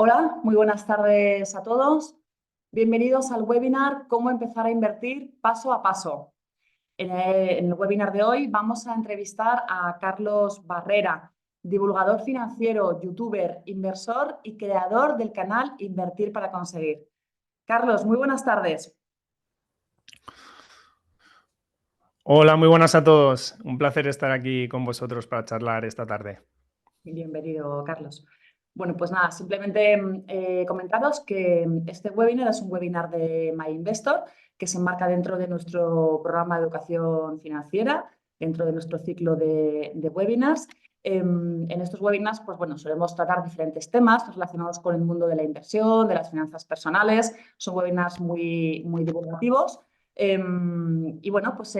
Hola, muy buenas tardes a todos. Bienvenidos al webinar Cómo empezar a invertir paso a paso. En el webinar de hoy vamos a entrevistar a Carlos Barrera, divulgador financiero, youtuber, inversor y creador del canal Invertir para Conseguir. Carlos, muy buenas tardes. Hola, muy buenas a todos. Un placer estar aquí con vosotros para charlar esta tarde. Bienvenido, Carlos. Bueno, pues nada, simplemente comentaros que este webinar es un webinar de MyInvestor que se enmarca dentro de nuestro programa de educación financiera, dentro de nuestro ciclo de webinars. En estos webinars, pues bueno, solemos tratar diferentes temas relacionados con el mundo de la inversión, de las finanzas personales. Son webinars muy divulgativos. Y bueno, pues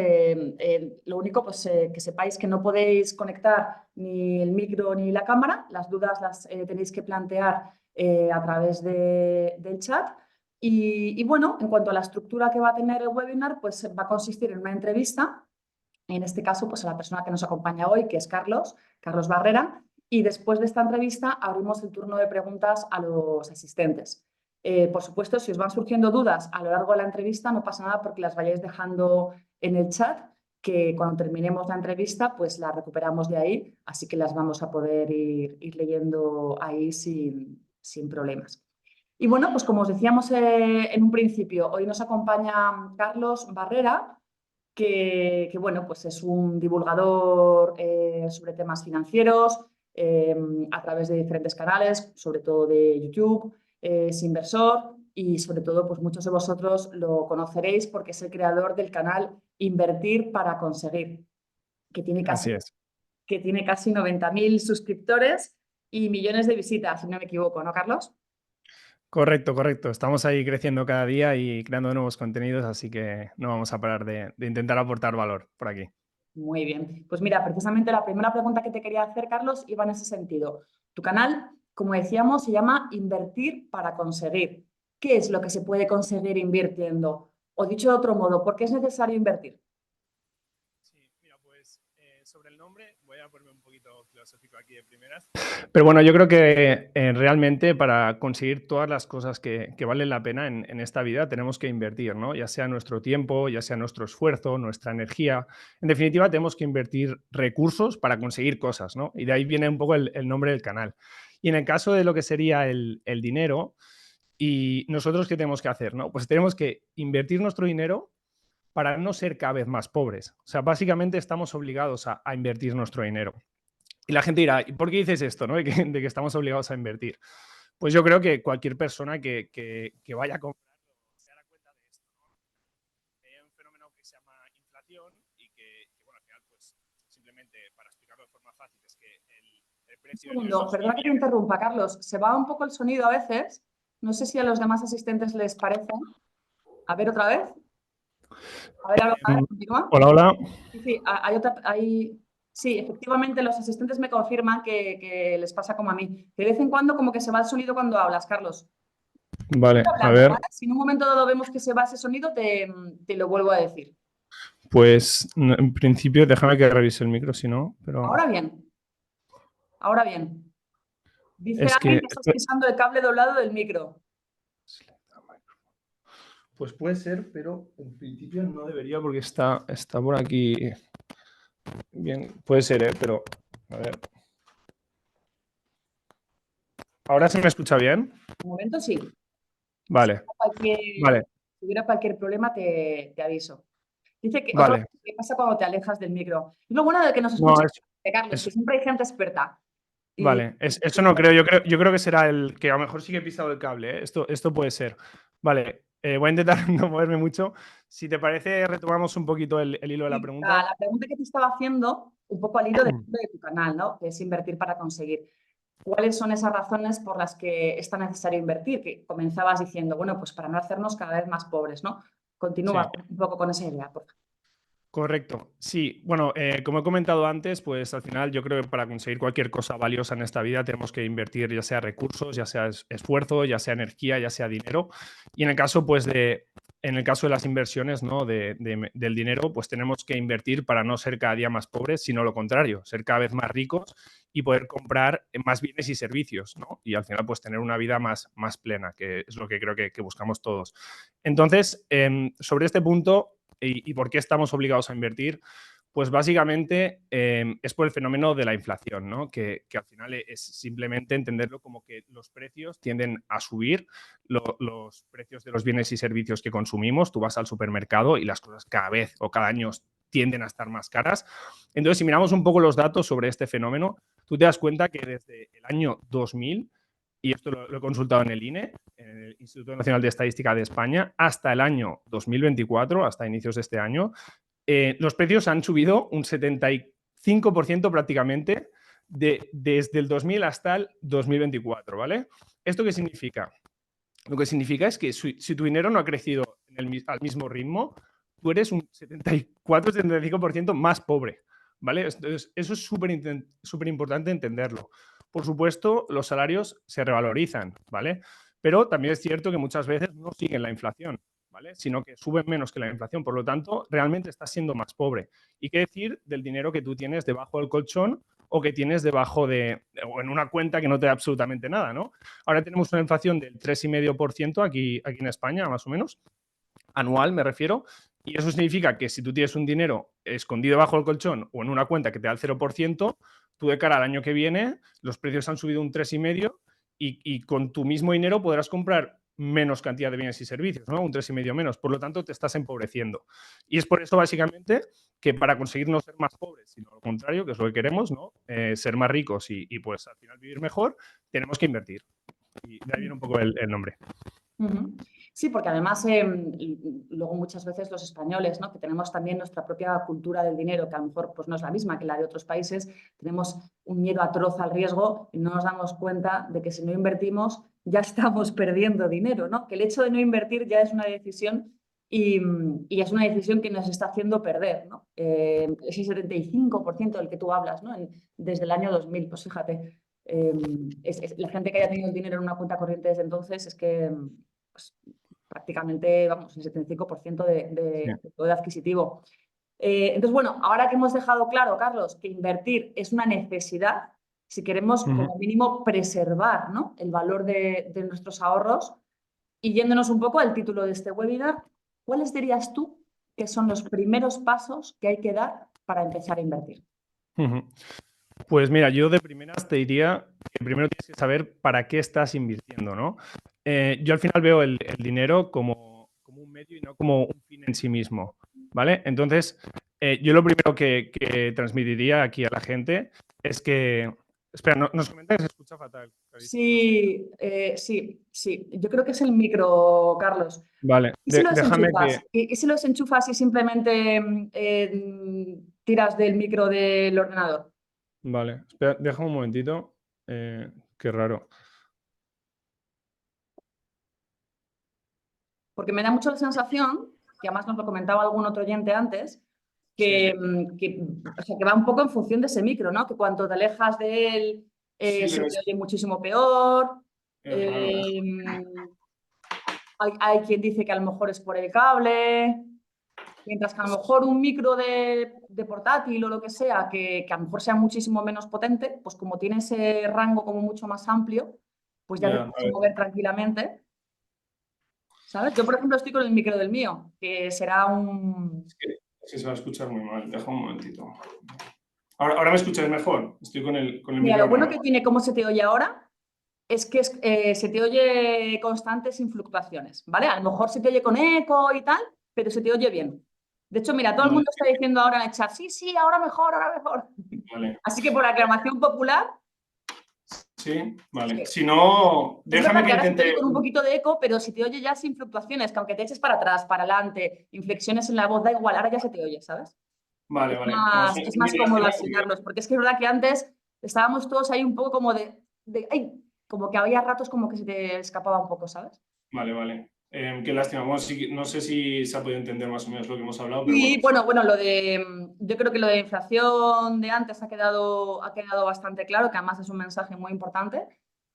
lo único, pues que sepáis que no podéis conectar ni el micro ni la cámara. Las dudas las tenéis que plantear a través del chat. Y bueno, en cuanto a la estructura que va a tener el webinar, pues va a consistir en una entrevista, en este caso, pues a la persona que nos acompaña hoy, que es Carlos Barrera, y después de esta entrevista abrimos el turno de preguntas a los asistentes. Por supuesto, si os van surgiendo dudas a lo largo de la entrevista, no pasa nada porque las vayáis dejando en el chat, que cuando terminemos la entrevista, pues las recuperamos de ahí, así que las vamos a poder ir leyendo ahí sin problemas. Y bueno, pues como os decíamos en un principio, hoy nos acompaña Carlos Barrera, que bueno, pues es un divulgador sobre temas financieros a través de diferentes canales, sobre todo de YouTube, es inversor y sobre todo pues muchos de vosotros lo conoceréis porque es el creador del canal Invertir para Conseguir, que tiene Así es. que tiene casi 90.000 suscriptores y millones de visitas, si no me equivoco, ¿no, Carlos? Correcto, correcto. Estamos ahí creciendo cada día y creando nuevos contenidos, así que no vamos a parar de intentar aportar valor por aquí. Muy bien. Pues mira, precisamente la primera pregunta que te quería hacer, Carlos, iba en ese sentido. Tu canal, como decíamos, se llama Invertir para Conseguir. ¿Qué es lo que se puede conseguir invirtiendo? O dicho de otro modo, ¿por qué es necesario invertir? Sí, mira, pues sobre el nombre voy a ponerme un poquito filosófico aquí de primeras. Pero bueno, yo creo que realmente para conseguir todas las cosas que valen la pena en esta vida tenemos que invertir, ¿no? Ya sea nuestro tiempo, ya sea nuestro esfuerzo, nuestra energía. En definitiva, tenemos que invertir recursos para conseguir cosas, ¿no? Y de ahí viene un poco el nombre del canal. Y en el caso de lo que sería el dinero, ¿y nosotros qué tenemos que hacer, no? Pues tenemos que invertir nuestro dinero para no ser cada vez más pobres. O sea, básicamente estamos obligados a invertir nuestro dinero. Y la gente dirá, ¿y por qué dices esto, no? De que estamos obligados a invertir. Pues yo creo que cualquier persona que vaya a comprar se dará cuenta de esto, ¿no? Hay un fenómeno que se llama inflación y que bueno, al final, pues simplemente para explicarlo de forma fácil, es que el Un precio de segundo, nuestros perdona que te bienes. interrumpa, Carlos. Se va un poco el sonido a veces. No sé si a los demás asistentes les parece. A ver otra vez. A ver, continúa. Hola, hola. Sí, sí, sí, efectivamente los asistentes me confirman que les pasa como a mí. De vez en cuando como que se va el sonido cuando hablas, Carlos. Vale, Sigue a hablando, ver. ¿vale? Si en un momento dado vemos que se va ese sonido, te lo vuelvo a decir. Pues en principio, déjame que revise el micro, si no, pero Ahora bien, ahora bien. Dice es alguien que que estás pisando el cable doblado del micro. pues puede ser, pero en principio no debería porque está por aquí. Bien, puede ser, pero a ver. ¿Ahora se me escucha bien? De momento sí. Si Vale, hubiera cualquier, vale, si hubiera cualquier problema, te aviso. Dice que otra vale. cosa que pasa cuando te alejas del micro. Es lo bueno de que nos No, escucha, Carlos, que es, siempre hay gente experta. Y vale. Eso no creo. Yo creo que será el que a lo mejor sí que he pisado el cable, ¿eh? Esto puede ser. Vale, voy a intentar no moverme mucho. Si te parece, retomamos un poquito el hilo de la sí, pregunta. la pregunta que te estaba haciendo, un poco al hilo de tu canal, ¿no? Que es invertir para conseguir. ¿Cuáles son esas razones por las que es tan necesario invertir? Que comenzabas diciendo, bueno, pues para no hacernos cada vez más pobres, ¿no? Sí. Continúa un poco con esa idea, por favor. Correcto, sí. Bueno, como he comentado antes, pues al final yo creo que para conseguir cualquier cosa valiosa en esta vida tenemos que invertir ya sea recursos, ya sea esfuerzo, ya sea energía, ya sea dinero. Y en el caso, pues en el caso de las inversiones, ¿no? Del dinero, pues tenemos que invertir para no ser cada día más pobres, sino lo contrario, ser cada vez más ricos y poder comprar más bienes y servicios, ¿no? Y al final pues tener una vida más plena, que es lo que creo que buscamos todos. Entonces, sobre este punto y por qué estamos obligados a invertir, pues básicamente es por el fenómeno de la inflación, ¿no? Que al final es simplemente entenderlo como que los precios tienden a subir, los precios de los bienes y servicios que consumimos. Tú vas al supermercado y las cosas cada vez o cada año tienden a estar más caras. Entonces, si miramos un poco los datos sobre este fenómeno, tú te das cuenta que desde el año 2000, y esto lo he consultado en el INE, en el Instituto Nacional de Estadística de España, hasta el año 2024, hasta inicios de este año, los precios han subido un 75% prácticamente desde el 2000 hasta el 2024, ¿vale? ¿Esto qué significa? Lo que significa es que si tu dinero no ha crecido al mismo ritmo, tú eres un 74-75% más pobre, ¿vale? Entonces, eso es súper importante entenderlo. Por supuesto, los salarios se revalorizan, ¿vale? Pero también es cierto que muchas veces no siguen la inflación, ¿vale? Sino que suben menos que la inflación. Por lo tanto, realmente estás siendo más pobre. ¿Y qué decir del dinero que tú tienes debajo del colchón o que tienes debajo o en una cuenta que no te da absolutamente nada, ¿no? Ahora tenemos una inflación del 3,5% aquí en España, más o menos, anual me refiero, y eso significa que si tú tienes un dinero escondido bajo el colchón o en una cuenta que te da el 0%, tú de cara al año que viene, los precios han subido un 3,5% y con tu mismo dinero podrás comprar menos cantidad de bienes y servicios, ¿no? Un 3,5% menos. Por lo tanto, te estás empobreciendo. Y es por eso, básicamente, que para conseguir no ser más pobres, sino lo contrario, que es lo que queremos, ¿no? Ser más ricos y pues al final vivir mejor, tenemos que invertir. Y de ahí viene un poco el nombre. Sí, porque además luego muchas veces los españoles, ¿no? Que tenemos también nuestra propia cultura del dinero, que a lo mejor pues, no es la misma que la de otros países, tenemos un miedo atroz al riesgo y no nos damos cuenta de que si no invertimos ya estamos perdiendo dinero, ¿no? Que el hecho de no invertir ya es una decisión y es una decisión que nos está haciendo perder, ¿no? Ese 75% del que tú hablas, ¿no? Desde el año 2000, pues fíjate, la gente que haya tenido el dinero en una cuenta corriente desde entonces es que pues, prácticamente, vamos, el 75% de poder adquisitivo. Entonces, bueno, ahora que hemos dejado claro, Carlos, que invertir es una necesidad, si queremos como mínimo preservar, ¿no? El valor de nuestros ahorros, y yéndonos un poco al título de este webinar, ¿cuáles dirías tú que son los primeros pasos que hay que dar para empezar a invertir? Pues mira, yo de primeras te diría que primero tienes que saber para qué estás invirtiendo, ¿no? Yo al final veo el dinero como un medio y no como un fin en sí mismo, ¿vale? Entonces, yo lo primero que transmitiría aquí a la gente es que... Espera, nos comenta que se escucha fatal. Sí, sí. Yo creo que es el micro, Carlos. Vale, ¿Y si lo déjame desenchufas? que... ¿Y si lo desenchufas y simplemente tiras del micro del ordenador? Vale, espera, déjame un momentito. Qué raro. Porque me da mucho la sensación, que además nos lo comentaba algún otro oyente antes, Sí. o sea, que va un poco en función de ese micro, ¿no? Que cuanto te alejas de él, Sí, se pero te oye muchísimo peor. es raro. Hay quien dice que a lo mejor es por el cable. Mientras que a lo mejor un micro de portátil o lo que sea, que a lo mejor sea muchísimo menos potente, pues como tiene ese rango como mucho más amplio, pues ya te Ya, a puedes ver. mover tranquilamente, ¿sabes? Yo, por ejemplo, estoy con el micro del mío, que será un... Es que se va a escuchar muy mal. Deja un momentito. Ahora me escuchas mejor. Estoy con el Mira, micro lo bueno normal. que tiene cómo se te oye ahora es que se te oye constante sin fluctuaciones, ¿vale? A lo mejor se te oye con eco y tal, pero se te oye bien. De hecho, mira, todo el Vale, mundo está diciendo ahora en el chat, sí, sí, ahora mejor, ahora mejor. vale. Así que por aclamación popular, Sí, vale. sí. Si no, Es déjame verdad que que ahora se te oye intente. con un poquito de eco, pero si te oye ya sin fluctuaciones, que aunque te eches para atrás, para adelante, inflexiones en la voz, da igual, ahora ya se te oye, ¿sabes? Vale, vale. Vamos a Es más mi cómodo lástima así, porque... Carlos, porque es que es verdad que antes estábamos todos ahí un poco como ay, como que había ratos como que se te escapaba un poco, ¿sabes? Vale, vale. Qué lástima. Bueno, sí, no sé si se ha podido entender más o menos lo que hemos hablado, pero bueno. Sí, bueno, yo creo que lo de inflación de antes ha quedado bastante claro, que además es un mensaje muy importante,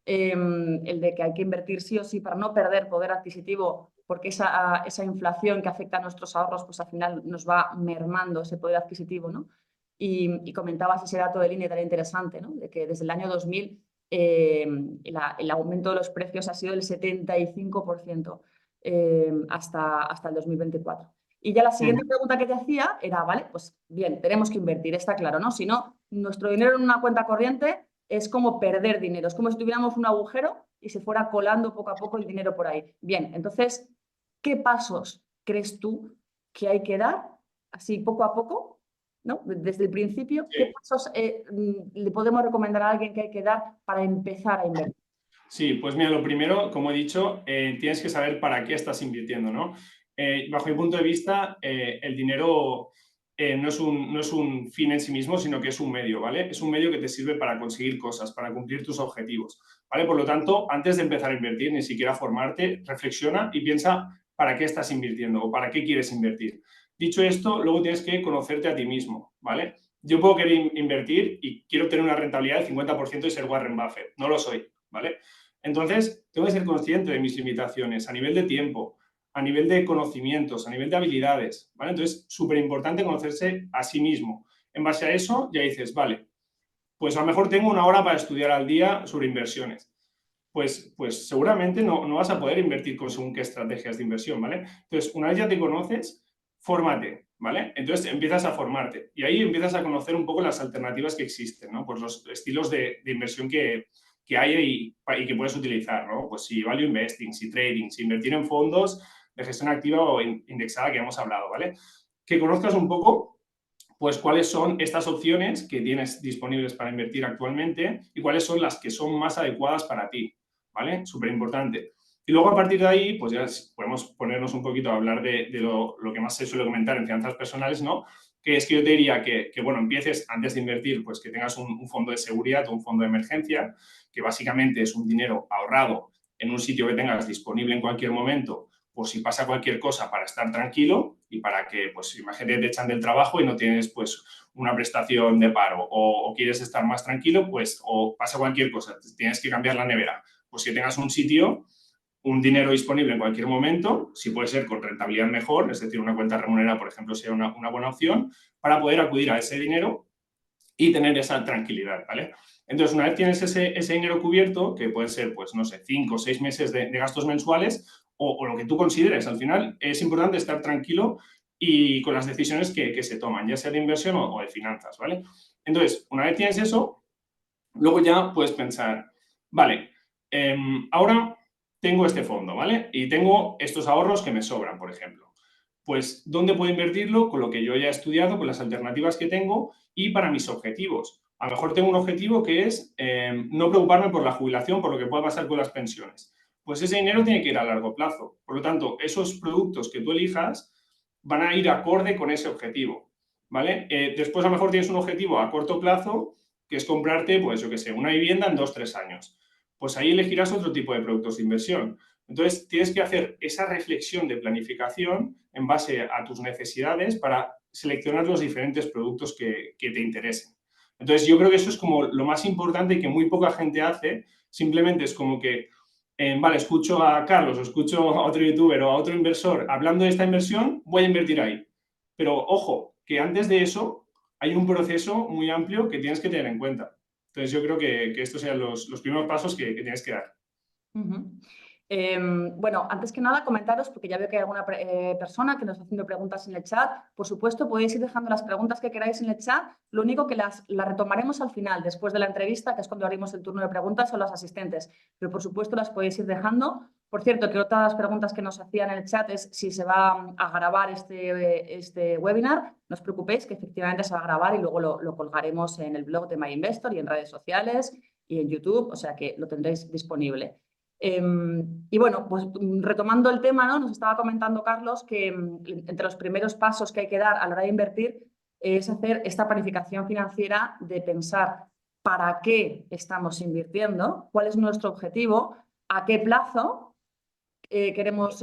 el de que hay que invertir sí o sí para no perder poder adquisitivo, porque esa inflación que afecta a nuestros ahorros, pues al final nos va mermando ese poder adquisitivo, ¿no? y comentabas ese dato de línea tan interesante, ¿no? De que desde el año 2000 el aumento de los precios ha sido del 75% hasta el 2024. Y ya la siguiente pregunta que te hacía era, vale, pues bien, tenemos que invertir, está claro, ¿no? Si no, nuestro dinero en una cuenta corriente es como perder dinero, es como si tuviéramos un agujero y se fuera colando poco a poco el dinero por ahí. Bien, entonces, ¿qué pasos crees tú que hay que dar, así poco a poco, ¿no? Desde el principio, ¿qué pasos le podemos recomendar a alguien que hay que dar para empezar a invertir? Sí, pues mira, lo primero, como he dicho, tienes que saber para qué estás invirtiendo, ¿no? Bajo mi punto de vista, el dinero no es un fin en sí mismo, sino que es un medio, ¿vale? Es un medio que te sirve para conseguir cosas, para cumplir tus objetivos, ¿vale? Por lo tanto, antes de empezar a invertir, ni siquiera formarte, reflexiona y piensa para qué estás invirtiendo o para qué quieres invertir. Dicho esto, luego tienes que conocerte a ti mismo, ¿vale? Yo puedo querer invertir y quiero tener una rentabilidad del 50% y ser Warren Buffett. No lo soy, ¿vale? Entonces, tengo que ser consciente de mis limitaciones a nivel de tiempo, a nivel de conocimientos, a nivel de habilidades, ¿vale? Entonces, súper importante conocerse a sí mismo. En base a eso, ya dices, vale, pues a lo mejor tengo 1 hora para estudiar al día sobre inversiones. Pues seguramente no vas a poder invertir con según qué estrategias de inversión, ¿vale? Entonces, una vez ya te conoces, fórmate, ¿vale? Entonces empiezas a formarte y ahí empiezas a conocer un poco las alternativas que existen, ¿no? Pues los estilos de inversión que hay y que puedes utilizar, ¿no? Pues si value investing, si trading, si invertir en fondos de gestión activa o indexada que hemos hablado, ¿vale? Que conozcas un poco pues cuáles son estas opciones que tienes disponibles para invertir actualmente y cuáles son las que son más adecuadas para ti, ¿vale? Súper importante. Y luego a partir de ahí, pues ya podemos ponernos un poquito a hablar de lo que más se suele comentar en finanzas personales, ¿no? Que es que yo te diría que bueno, empieces antes de invertir, pues que tengas un fondo de seguridad o un fondo de emergencia, que básicamente es un dinero ahorrado en un sitio que tengas disponible en cualquier momento, por si pasa cualquier cosa, para estar tranquilo y para que, pues imagínate, te echan del trabajo y no tienes, pues, una prestación de paro o quieres estar más tranquilo, pues, o pasa cualquier cosa, tienes que cambiar la nevera, pues que tengas un sitio, un dinero disponible en cualquier momento, si puede ser con rentabilidad mejor, es decir, una cuenta remunerada, por ejemplo, sería una buena opción, para poder acudir a ese dinero y tener esa tranquilidad, ¿vale? Entonces, una vez tienes ese dinero cubierto, que pueden ser, pues, no sé, 5 o 6 meses de gastos mensuales o lo que tú consideres, al final es importante estar tranquilo y con las decisiones que se toman, ya sea de inversión o de finanzas, ¿vale? Entonces, una vez tienes eso, luego ya puedes pensar, vale, ahora tengo este fondo, ¿vale? Y tengo estos ahorros que me sobran, por ejemplo. Pues, ¿dónde puedo invertirlo? Con lo que yo ya he estudiado, con las alternativas que tengo y para mis objetivos. A lo mejor tengo un objetivo que es no preocuparme por la jubilación, por lo que pueda pasar con las pensiones. Pues ese dinero tiene que ir a largo plazo. Por lo tanto, esos productos que tú elijas van a ir acorde con ese objetivo, ¿vale? Después, a lo mejor tienes un objetivo a corto plazo, que es comprarte, pues yo qué sé, una vivienda en 2 o 3 años. Pues ahí elegirás otro tipo de productos de inversión. Entonces, tienes que hacer esa reflexión de planificación en base a tus necesidades para seleccionar los diferentes productos que te interesen. Entonces, yo creo que eso es como lo más importante y que muy poca gente hace. Simplemente es como que, vale, escucho a Carlos o escucho a otro youtuber o a otro inversor hablando de esta inversión, voy a invertir ahí. Pero ojo, que antes de eso hay un proceso muy amplio que tienes que tener en cuenta. Entonces, yo creo que estos sean los primeros pasos que tienes que dar. Bueno, antes que nada comentaros, porque ya veo que hay alguna persona que nos está haciendo preguntas en el chat. Por supuesto, podéis ir dejando las preguntas que queráis en el chat. Lo único que las retomaremos al final, después de la entrevista, que es cuando abrimos el turno de preguntas o las asistentes. Pero por supuesto las podéis ir dejando. Por cierto, que otras preguntas que nos hacían en el chat es si se va a grabar este webinar. No os preocupéis, que efectivamente se va a grabar y luego lo colgaremos en el blog de MyInvestor y en redes sociales y en YouTube, o sea que lo tendréis disponible. Y bueno, pues retomando el tema, ¿no? Nos estaba comentando Carlos que entre los primeros pasos que hay que dar a la hora de invertir es hacer esta planificación financiera de pensar para qué estamos invirtiendo, cuál es nuestro objetivo, a qué plazo queremos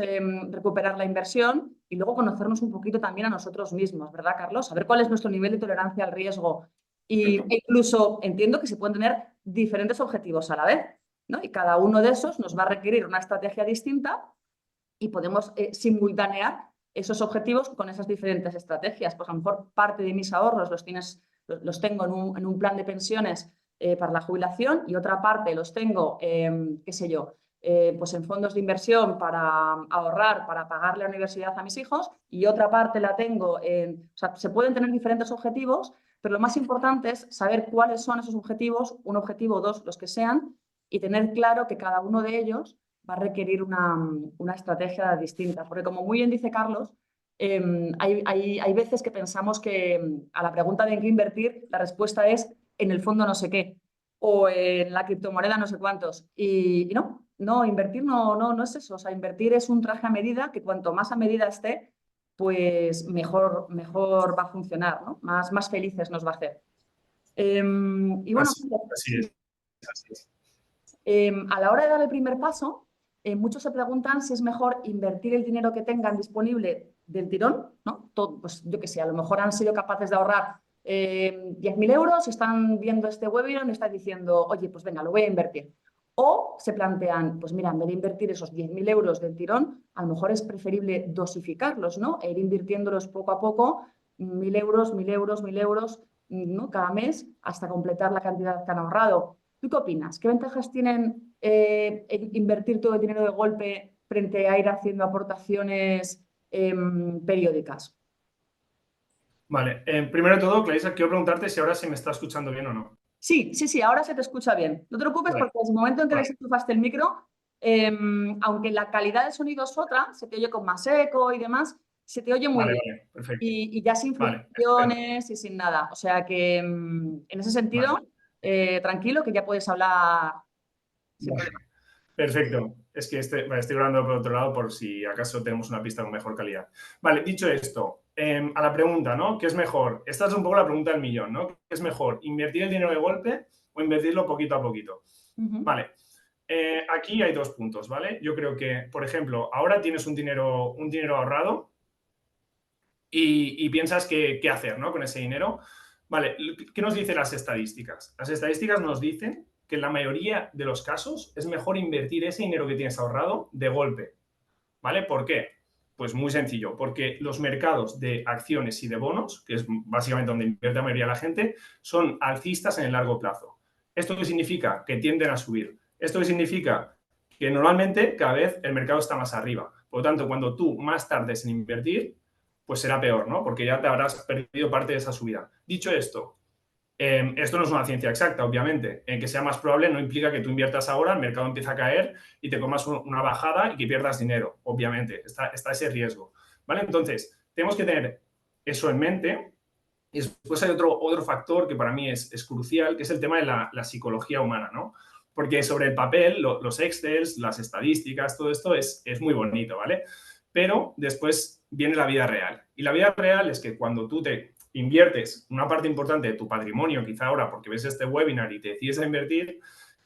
recuperar la inversión y luego conocernos un poquito también a nosotros mismos, ¿verdad, Carlos? Saber cuál es nuestro nivel de tolerancia al riesgo e incluso entiendo que se pueden tener diferentes objetivos a la vez, ¿no? Y cada uno de esos nos va a requerir una estrategia distinta y podemos simultanear esos objetivos con esas diferentes estrategias. Pues a lo mejor parte de mis ahorros los tienes los tengo en un plan de pensiones para la jubilación y otra parte los tengo, qué sé yo, pues en fondos de inversión para ahorrar, para pagar la universidad a mis hijos y otra parte la tengo en... O sea, se pueden tener diferentes objetivos, pero lo más importante es saber cuáles son esos objetivos, un objetivo o dos, los que sean, y tener claro que cada uno de ellos va a requerir una estrategia distinta. Porque como muy bien dice Carlos, hay veces que pensamos que a la pregunta de en qué invertir, la respuesta es en el fondo no sé qué o en la criptomoneda no sé cuántos. Y no, invertir no es eso. O sea, invertir es un traje a medida que cuanto más a medida esté, pues mejor va a funcionar, ¿no? Más felices nos va a hacer. Y bueno, Así es. Así es. a la hora de dar el primer paso, muchos se preguntan si es mejor invertir el dinero que tengan disponible del tirón, ¿no? Todo, pues yo qué sé, a lo mejor han sido capaces de ahorrar 10.000 euros, están viendo este webinar y están diciendo, oye, pues venga, lo voy a invertir. O se plantean, pues mira, en vez de invertir esos 10.000 euros del tirón, a lo mejor es preferible dosificarlos, ¿no? E ir invirtiéndolos poco a poco, 1.000 euros, 1.000 euros, 1.000 euros, ¿no? Cada mes hasta completar la cantidad que han ahorrado. ¿Tú qué opinas? ¿Qué ventajas tienen invertir todo el dinero de golpe frente a ir haciendo aportaciones periódicas? Vale, primero de todo, Clarisa, quiero preguntarte si ahora se me está escuchando bien o no. Sí, ahora se te escucha bien. No te preocupes Vale, porque desde el momento en que vale, desenchufaste el micro, aunque la calidad del sonido es otra, se te oye con más eco y demás, se te oye muy vale, bien. vale, perfecto. Y ya sin Vale, estupendo. fricciones y sin nada. O sea que en ese sentido, Vale, tranquilo, que ya puedes hablar sin vale, problema. perfecto. Es que vale, estoy hablando por otro lado por si acaso tenemos una pista con mejor calidad. Vale, dicho esto, a la pregunta, ¿no? ¿Qué es mejor? Esta es un poco la pregunta del millón, ¿no? ¿Qué es mejor? ¿Invertir el dinero de golpe o invertirlo poquito a poquito? Vale, aquí hay dos puntos, ¿vale? Yo creo que, por ejemplo, ahora tienes un dinero ahorrado y piensas qué hacer, ¿no? Con ese dinero. Vale, ¿qué nos dicen las estadísticas? Las estadísticas nos dicen que en la mayoría de los casos es mejor invertir ese dinero que tienes ahorrado de golpe, ¿vale? ¿Por qué? Pues muy sencillo, porque los mercados de acciones y de bonos, que es básicamente donde invierte la mayoría de la gente, son alcistas en el largo plazo. ¿Esto qué significa? Que tienden a subir. ¿Esto qué significa? Que normalmente cada vez el mercado está más arriba. Por lo tanto, cuando tú más tardes en invertir, pues será peor, ¿no? Porque ya te habrás perdido parte de esa subida. Dicho esto, esto no es una ciencia exacta, obviamente. Que sea más probable no implica que tú inviertas ahora, el mercado empieza a caer y te comas una bajada y que pierdas dinero, obviamente. Está ese riesgo, ¿vale? Entonces, tenemos que tener eso en mente. Y después hay otro factor que para mí es crucial, que es el tema de la psicología humana, ¿no? Porque sobre el papel, los Excels, las estadísticas, todo esto es muy bonito, ¿vale? Pero después viene la vida real. Y la vida real es que cuando tú te inviertes una parte importante de tu patrimonio, quizá ahora porque ves este webinar y te decides a invertir,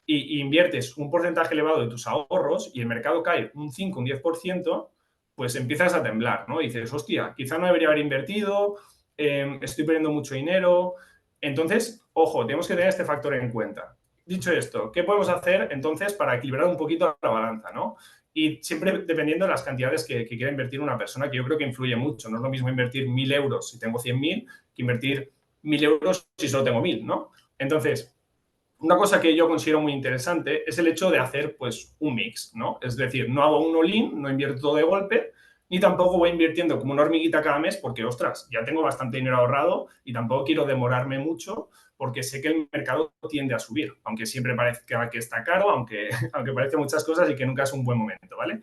y inviertes un porcentaje elevado de tus ahorros y el mercado cae un 5, un 10%, pues empiezas a temblar, ¿no? Y dices, hostia, quizá no debería haber invertido, estoy perdiendo mucho dinero. Entonces, ojo, tenemos que tener este factor en cuenta. Dicho esto, ¿qué podemos hacer entonces para equilibrar un poquito la balanza, ¿no? Y siempre dependiendo de las cantidades que quiera invertir una persona, que yo creo que influye mucho. No es lo mismo invertir 1.000 euros si tengo 100.000 que invertir 1.000 euros si solo tengo 1.000, ¿no? Entonces, una cosa que yo considero muy interesante es el hecho de hacer pues un mix, ¿no? Es decir, no hago un all-in, no invierto todo de golpe, ni tampoco voy invirtiendo como una hormiguita cada mes porque, ostras, ya tengo bastante dinero ahorrado y tampoco quiero demorarme mucho porque sé que el mercado tiende a subir, aunque siempre parezca que está caro, aunque parece muchas cosas y que nunca es un buen momento, ¿vale?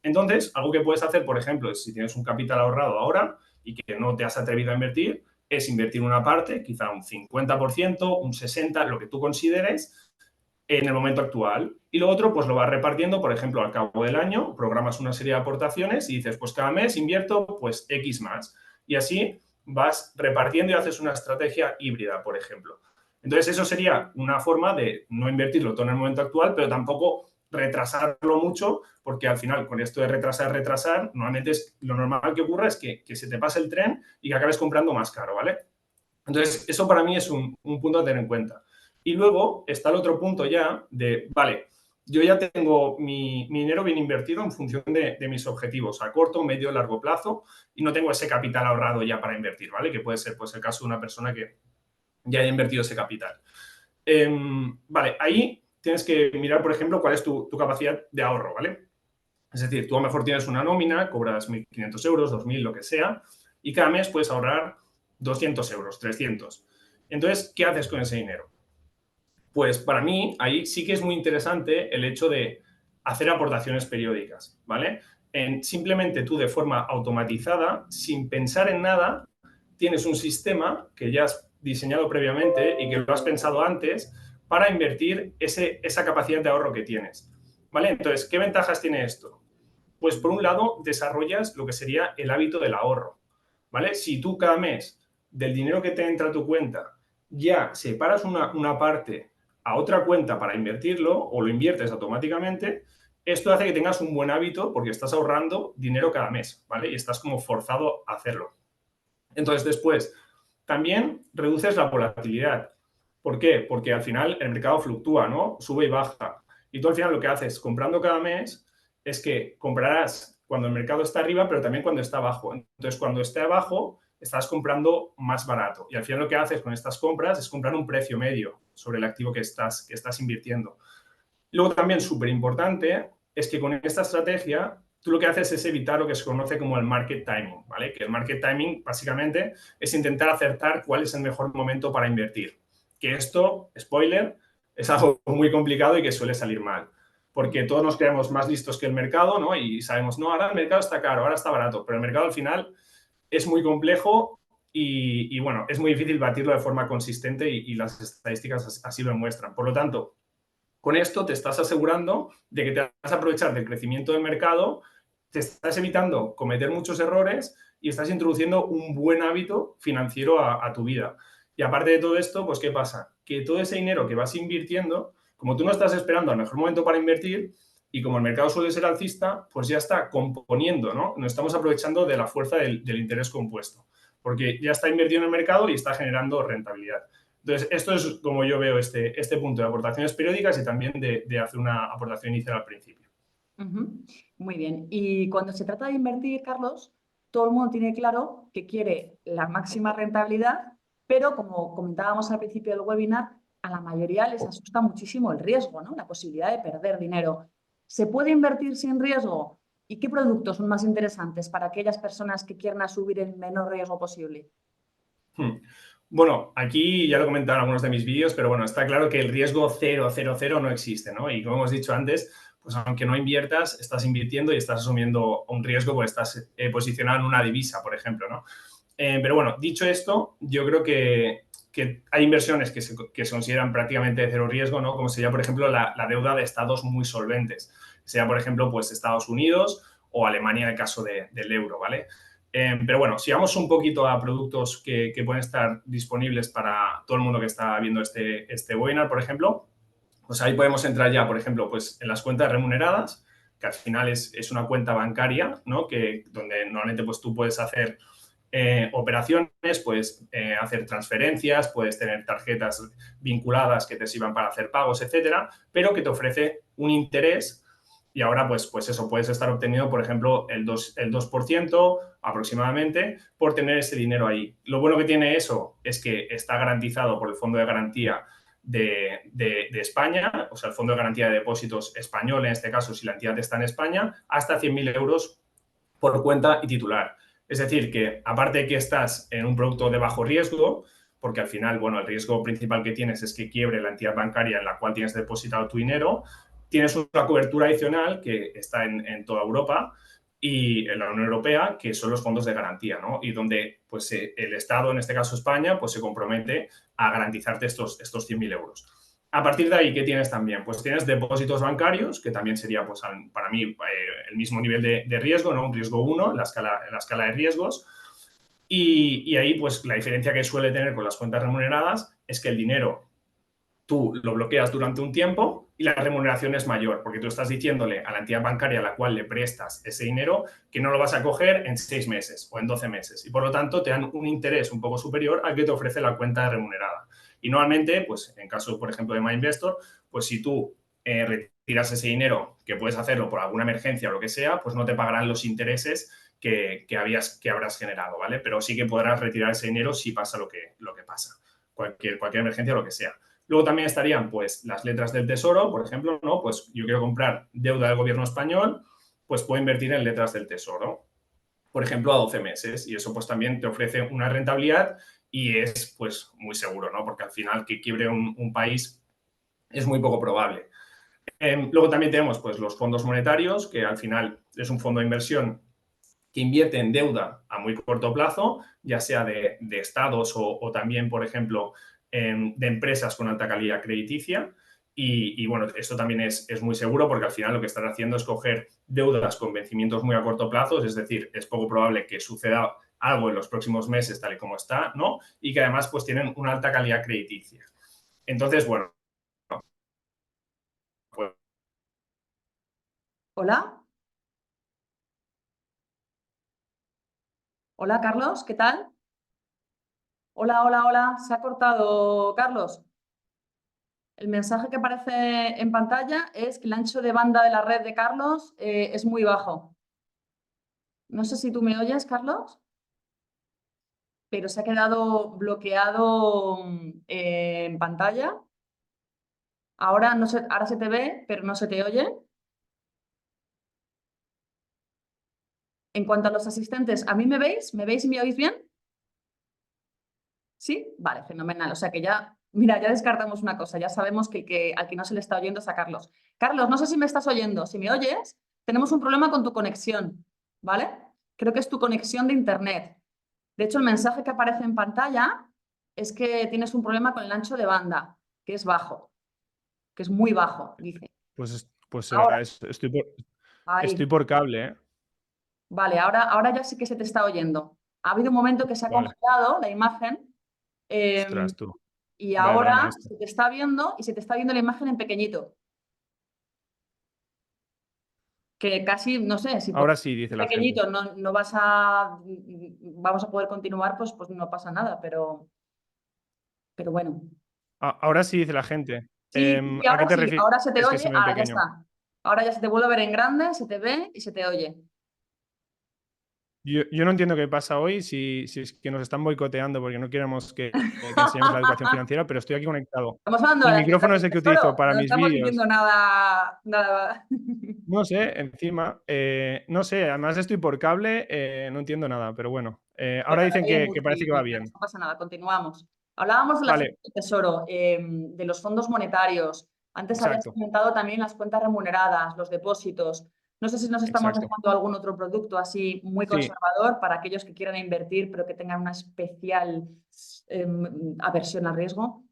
Entonces, algo que puedes hacer, por ejemplo, es si tienes un capital ahorrado ahora y que no te has atrevido a invertir, es invertir una parte, quizá un 50%, un 60%, lo que tú consideres, en el momento actual. Y lo otro, pues lo vas repartiendo, por ejemplo, al cabo del año, programas una serie de aportaciones y dices, pues cada mes invierto pues X más. Y así vas repartiendo y haces una estrategia híbrida, por ejemplo. Entonces, eso sería una forma de no invertirlo todo en el momento actual, pero tampoco retrasarlo mucho, porque al final, con esto de retrasar, normalmente lo normal que ocurra es que se te pase el tren y que acabes comprando más caro, ¿vale? Entonces, eso para mí es un punto a tener en cuenta. Y luego está el otro punto ya de, vale, yo ya tengo mi dinero bien invertido en función de mis objetivos a corto, medio, largo plazo y no tengo ese capital ahorrado ya para invertir, ¿vale? Que puede ser pues el caso de una persona que ya haya invertido ese capital. Vale, ahí tienes que mirar, por ejemplo, cuál es tu capacidad de ahorro, ¿vale? Es decir, tú a lo mejor tienes una nómina, cobras 1.500 euros, 2.000, lo que sea, y cada mes puedes ahorrar 200 euros, 300. Entonces, ¿qué haces con ese dinero? Pues para mí, ahí sí que es muy interesante el hecho de hacer aportaciones periódicas, ¿vale? Simplemente tú de forma automatizada, sin pensar en nada, tienes un sistema que ya has diseñado previamente y que lo has pensado antes para invertir esa capacidad de ahorro que tienes, ¿vale? Entonces, ¿qué ventajas tiene esto? Pues por un lado, desarrollas lo que sería el hábito del ahorro, ¿vale? Si tú cada mes del dinero que te entra a tu cuenta ya separas una parte a otra cuenta para invertirlo o lo inviertes automáticamente, esto hace que tengas un buen hábito porque estás ahorrando dinero cada mes, ¿vale? Y estás como forzado a hacerlo. Entonces, después, también reduces la volatilidad. ¿Por qué? Porque al final el mercado fluctúa, ¿no? Sube y baja. Y tú al final lo que haces comprando cada mes es que comprarás cuando el mercado está arriba, pero también cuando está abajo. Entonces, cuando esté abajo, estás comprando más barato. Y al final lo que haces con estas compras es comprar un precio medio sobre el activo que estás invirtiendo. Luego también súper importante es que con esta estrategia tú lo que haces es evitar lo que se conoce como el market timing, ¿vale? Que el market timing básicamente es intentar acertar cuál es el mejor momento para invertir. Que esto, spoiler, es algo muy complicado y que suele salir mal. Porque todos nos creemos más listos que el mercado, ¿no? Y sabemos, no, ahora el mercado está caro, ahora está barato, pero el mercado al final es muy complejo y bueno, es muy difícil batirlo de forma consistente y las estadísticas así lo demuestran. Por lo tanto, con esto te estás asegurando de que te vas a aprovechar del crecimiento del mercado, te estás evitando cometer muchos errores y estás introduciendo un buen hábito financiero a tu vida. Y aparte de todo esto, pues ¿qué pasa? Que todo ese dinero que vas invirtiendo, como tú no estás esperando al mejor momento para invertir y como el mercado suele ser alcista, pues ya está componiendo, ¿no? Nos estamos aprovechando de la fuerza del interés compuesto, porque ya está invertido en el mercado y está generando rentabilidad. Entonces, esto es como yo veo este punto de aportaciones periódicas y también de hacer una aportación inicial al principio. Muy bien. Y cuando se trata de invertir, Carlos, todo el mundo tiene claro que quiere la máxima rentabilidad, pero como comentábamos al principio del webinar, a la mayoría les asusta muchísimo el riesgo, ¿no? La posibilidad de perder dinero. ¿Se puede invertir sin riesgo? ¿Y qué productos son más interesantes para aquellas personas que quieran asumir el menor riesgo posible? Bueno, aquí ya lo he comentado en algunos de mis vídeos, pero bueno, está claro que el riesgo 000 no existe, ¿no? Y como hemos dicho antes, pues aunque no inviertas, estás invirtiendo y estás asumiendo un riesgo porque estás posicionado en una divisa, por ejemplo, ¿no? Pero bueno, dicho esto, yo creo que hay inversiones que se consideran prácticamente de cero riesgo, ¿no? Como sería, por ejemplo, la deuda de estados muy solventes. Sea, por ejemplo, pues Estados Unidos o Alemania en el caso del euro, ¿vale? Pero bueno, si vamos un poquito a productos que pueden estar disponibles para todo el mundo que está viendo este webinar, por ejemplo, pues ahí podemos entrar ya, por ejemplo, pues en las cuentas remuneradas, que al final es una cuenta bancaria, ¿no? Donde normalmente pues tú puedes hacer operaciones, puedes hacer transferencias, puedes tener tarjetas vinculadas que te sirvan para hacer pagos, etcétera, pero que te ofrece un interés y ahora pues eso puedes estar obteniendo, por ejemplo, el 2% aproximadamente por tener ese dinero ahí. Lo bueno que tiene eso es que está garantizado por el Fondo de Garantía de España, o sea, el Fondo de Garantía de Depósitos español, en este caso, si la entidad está en España, hasta 100.000 euros por cuenta y titular. Es decir, que aparte de que estás en un producto de bajo riesgo, porque al final, bueno, el riesgo principal que tienes es que quiebre la entidad bancaria en la cual tienes depositado tu dinero, tienes una cobertura adicional que está en toda Europa y en la Unión Europea, que son los fondos de garantía, ¿no? Y donde pues, el Estado, en este caso España, pues se compromete a garantizarte estos 100.000 euros. A partir de ahí, ¿qué tienes también? Pues tienes depósitos bancarios, que también sería, pues, para mí, el mismo nivel de riesgo, ¿no? Un riesgo 1 en la escala de riesgos. Y ahí, pues, la diferencia que suele tener con las cuentas remuneradas es que el dinero tú lo bloqueas durante un tiempo y la remuneración es mayor, porque tú estás diciéndole a la entidad bancaria a la cual le prestas ese dinero que no lo vas a coger en 6 meses o en 12 meses. Y por lo tanto, te dan un interés un poco superior al que te ofrece la cuenta remunerada. Y normalmente, pues en caso, por ejemplo, de MyInvestor, pues si tú retiras ese dinero, que puedes hacerlo por alguna emergencia o lo que sea, pues no te pagarán los intereses que habrás generado, ¿vale? Pero sí que podrás retirar ese dinero si pasa lo que pasa. cualquier emergencia o lo que sea. Luego también estarían pues las letras del Tesoro, por ejemplo, ¿no? Pues yo quiero comprar deuda del gobierno español, pues puedo invertir en letras del Tesoro, por ejemplo, a 12 meses. Y eso pues también te ofrece una rentabilidad y es pues muy seguro, ¿no? Porque al final que quiebre un país es muy poco probable. Luego también tenemos pues los fondos monetarios, que al final es un fondo de inversión que invierte en deuda a muy corto plazo, ya sea de estados o también, por ejemplo, de empresas con alta calidad crediticia. Y bueno, esto también es muy seguro porque al final lo que están haciendo es coger deudas con vencimientos muy a corto plazo, es decir, es poco probable que suceda algo en los próximos meses tal y como está, ¿no? Y que además pues tienen una alta calidad crediticia. Entonces, bueno, pues Hola, hola Carlos, ¿qué tal? Hola, hola, hola, se ha cortado Carlos. El mensaje que aparece en pantalla es que el ancho de banda de la red de Carlos es muy bajo. No sé si tú me oyes, Carlos, pero se ha quedado bloqueado en pantalla. Ahora, no se, ahora se te ve, pero no se te oye. En cuanto a los asistentes, ¿a mí me veis? ¿Me veis y me oís bien? ¿Sí? Vale, fenomenal. O sea que ya, mira, ya descartamos una cosa. Ya sabemos que al que no se le está oyendo es a Carlos. Carlos, no sé si me estás oyendo. Si me oyes, tenemos un problema con tu conexión, ¿vale? Creo que es tu conexión de internet. De hecho, el mensaje que aparece en pantalla es que tienes un problema con el ancho de banda, que es bajo, que es muy bajo, dice. pues Ahora, será eso. Estoy ahí. por cable, ¿eh? Vale, ahora ya sí que se te está oyendo. Ha habido un momento que se ha Vale. congelado la imagen. Ostras, tú. Y Vaya drama ahora esto. se te está viendo y se te está viendo la imagen en pequeñito. Que casi, no sé, si por Ahora sí, dice la gente. pequeñito no vas a, vamos a poder continuar, pues no pasa nada, pero bueno. Ahora sí dice la gente. Sí, sí, ¿A qué ahora te sí, refieres ahora se te que oye, se me ve ahora ya pequeño? está. Ahora ya se te vuelve a ver en grande, se te ve y se te oye. Yo no entiendo qué pasa hoy, si es que nos están boicoteando porque no queremos que enseñemos la educación financiera, pero estoy aquí conectado. Estamos hablando de El las letras micrófono es del el que utilizo tesoro, para no mis estamos vídeos. diciendo nada, nada. No sé, encima, no sé, además estoy por cable, no entiendo nada, pero bueno. Te Ahora dicen oye que parece que va muchísimo, bien. no pasa nada, continuamos. Hablábamos de las Vale, letras del tesoro, de los fondos monetarios. Antes habías exacto, comentado también las cuentas remuneradas, los depósitos. No sé si nos estamos exacto. dejando algún otro producto así muy Sí, conservador para aquellos que quieran invertir, pero que tengan una especial aversión al riesgo.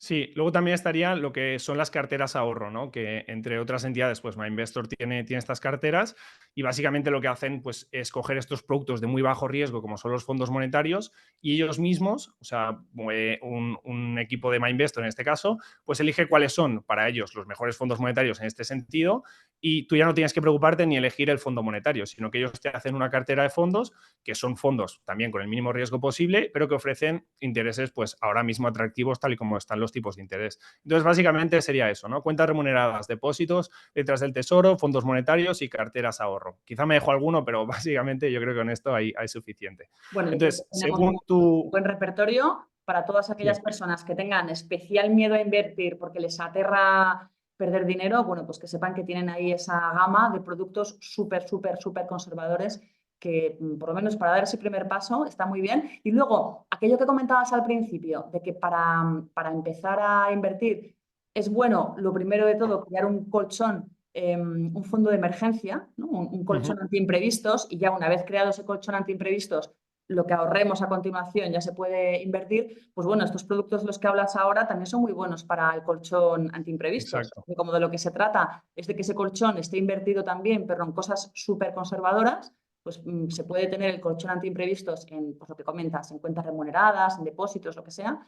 sí, luego también estaría lo que son las carteras ahorro, ¿no? Que entre otras entidades, pues MyInvestor tiene estas carteras y básicamente lo que hacen pues, es coger estos productos de muy bajo riesgo, como son los fondos monetarios, y ellos mismos, o sea, un equipo de MyInvestor en este caso, pues elige cuáles son para ellos los mejores fondos monetarios en este sentido y tú ya no tienes que preocuparte ni elegir el fondo monetario, sino que ellos te hacen una cartera de fondos que son fondos también con el mínimo riesgo posible, pero que ofrecen intereses pues ahora mismo atractivos tal y como están los tipos de interés. Entonces, básicamente sería eso, ¿no? Cuentas remuneradas, depósitos, letras del tesoro, fondos monetarios y carteras ahorro. Quizá me dejo alguno, pero básicamente yo creo que con esto hay suficiente. Bueno, yo creo que Entonces, tenemos según un tu... buen repertorio para todas aquellas Sí, personas que tengan especial miedo a invertir porque les aterra perder dinero, bueno, pues que sepan que tienen ahí esa gama de productos súper, súper, súper conservadores que por lo menos para dar ese primer paso está muy bien. Y luego, aquello que comentabas al principio, de que para empezar a invertir es bueno, lo primero de todo, crear un colchón, un fondo de emergencia, ¿no? Un colchón ujú, ante imprevistos y ya una vez creado ese colchón ante imprevistos, lo que ahorremos a continuación ya se puede invertir, pues bueno, estos productos de los que hablas ahora también son muy buenos para el colchón ante imprevistos. exacto, Y como de lo que se trata es de que ese colchón esté invertido también, pero en cosas súper conservadoras, pues se puede tener el colchón ante imprevistos en, pues, lo que comentas, en cuentas remuneradas, en depósitos, lo que sea,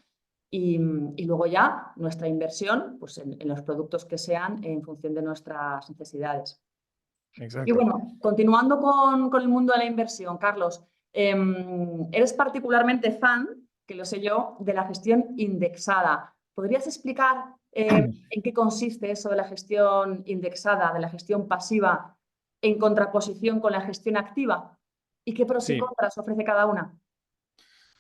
y luego ya nuestra inversión pues en los productos que sean en función de nuestras necesidades. Y exacto. bueno, continuando con el mundo de la inversión, Carlos, eres particularmente fan, que lo sé yo, de la gestión indexada. ¿Podrías explicar en qué consiste eso de la gestión indexada, de la gestión pasiva, en contraposición con la gestión activa? ¿Y qué pros y Sí, contras ofrece cada una?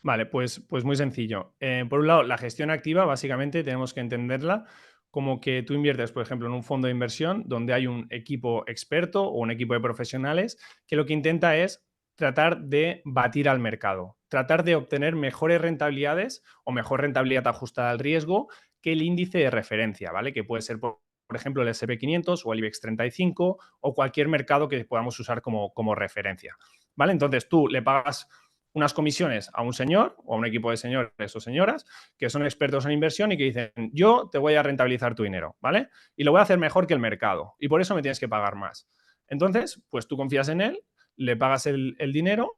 Vale, pues muy sencillo. Por un lado, la gestión activa, básicamente tenemos que entenderla como que tú inviertes, por ejemplo, en un fondo de inversión donde hay un equipo experto o un equipo de profesionales que lo que intenta es tratar de batir al mercado, tratar de obtener mejores rentabilidades o mejor rentabilidad ajustada al riesgo que el índice de referencia, ¿vale? Que puede ser, por ejemplo, el SP 500 o el IBEX 35 o cualquier mercado que podamos usar como referencia, ¿vale? Entonces tú le pagas unas comisiones a un señor o a un equipo de señores o señoras que son expertos en inversión y que dicen, yo te voy a rentabilizar tu dinero, ¿vale? Y lo voy a hacer mejor que el mercado y por eso me tienes que pagar más. Entonces, pues tú confías en él, le pagas el dinero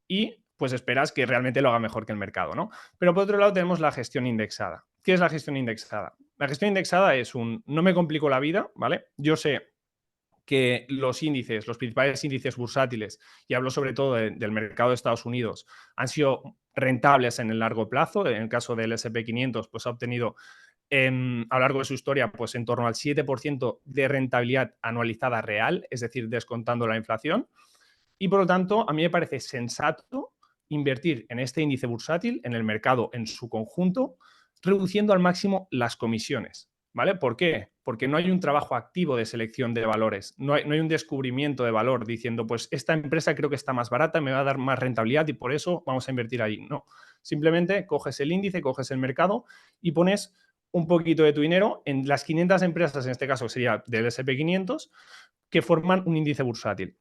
y pues esperas que realmente lo haga mejor que el mercado, ¿no? Pero por otro lado tenemos la gestión indexada. ¿Qué es la gestión indexada? La gestión indexada es no me complico la vida, ¿vale? Yo sé que los índices, los principales índices bursátiles, y hablo sobre todo del mercado de Estados Unidos, han sido rentables en el largo plazo. En el caso del SP 500, pues ha obtenido a lo largo de su historia pues en torno al 7% de rentabilidad anualizada real, es decir, descontando la inflación. Y por lo tanto, a mí me parece sensato invertir en este índice bursátil, en el mercado en su conjunto, reduciendo al máximo las comisiones. ¿Vale? ¿Por qué? Porque no hay un trabajo activo de selección de valores, no hay un descubrimiento de valor diciendo, pues esta empresa creo que está más barata, me va a dar más rentabilidad y por eso vamos a invertir ahí. No, simplemente coges el índice, coges el mercado y pones un poquito de tu dinero en las 500 empresas, en este caso sería del SP 500, que forman un índice bursátil.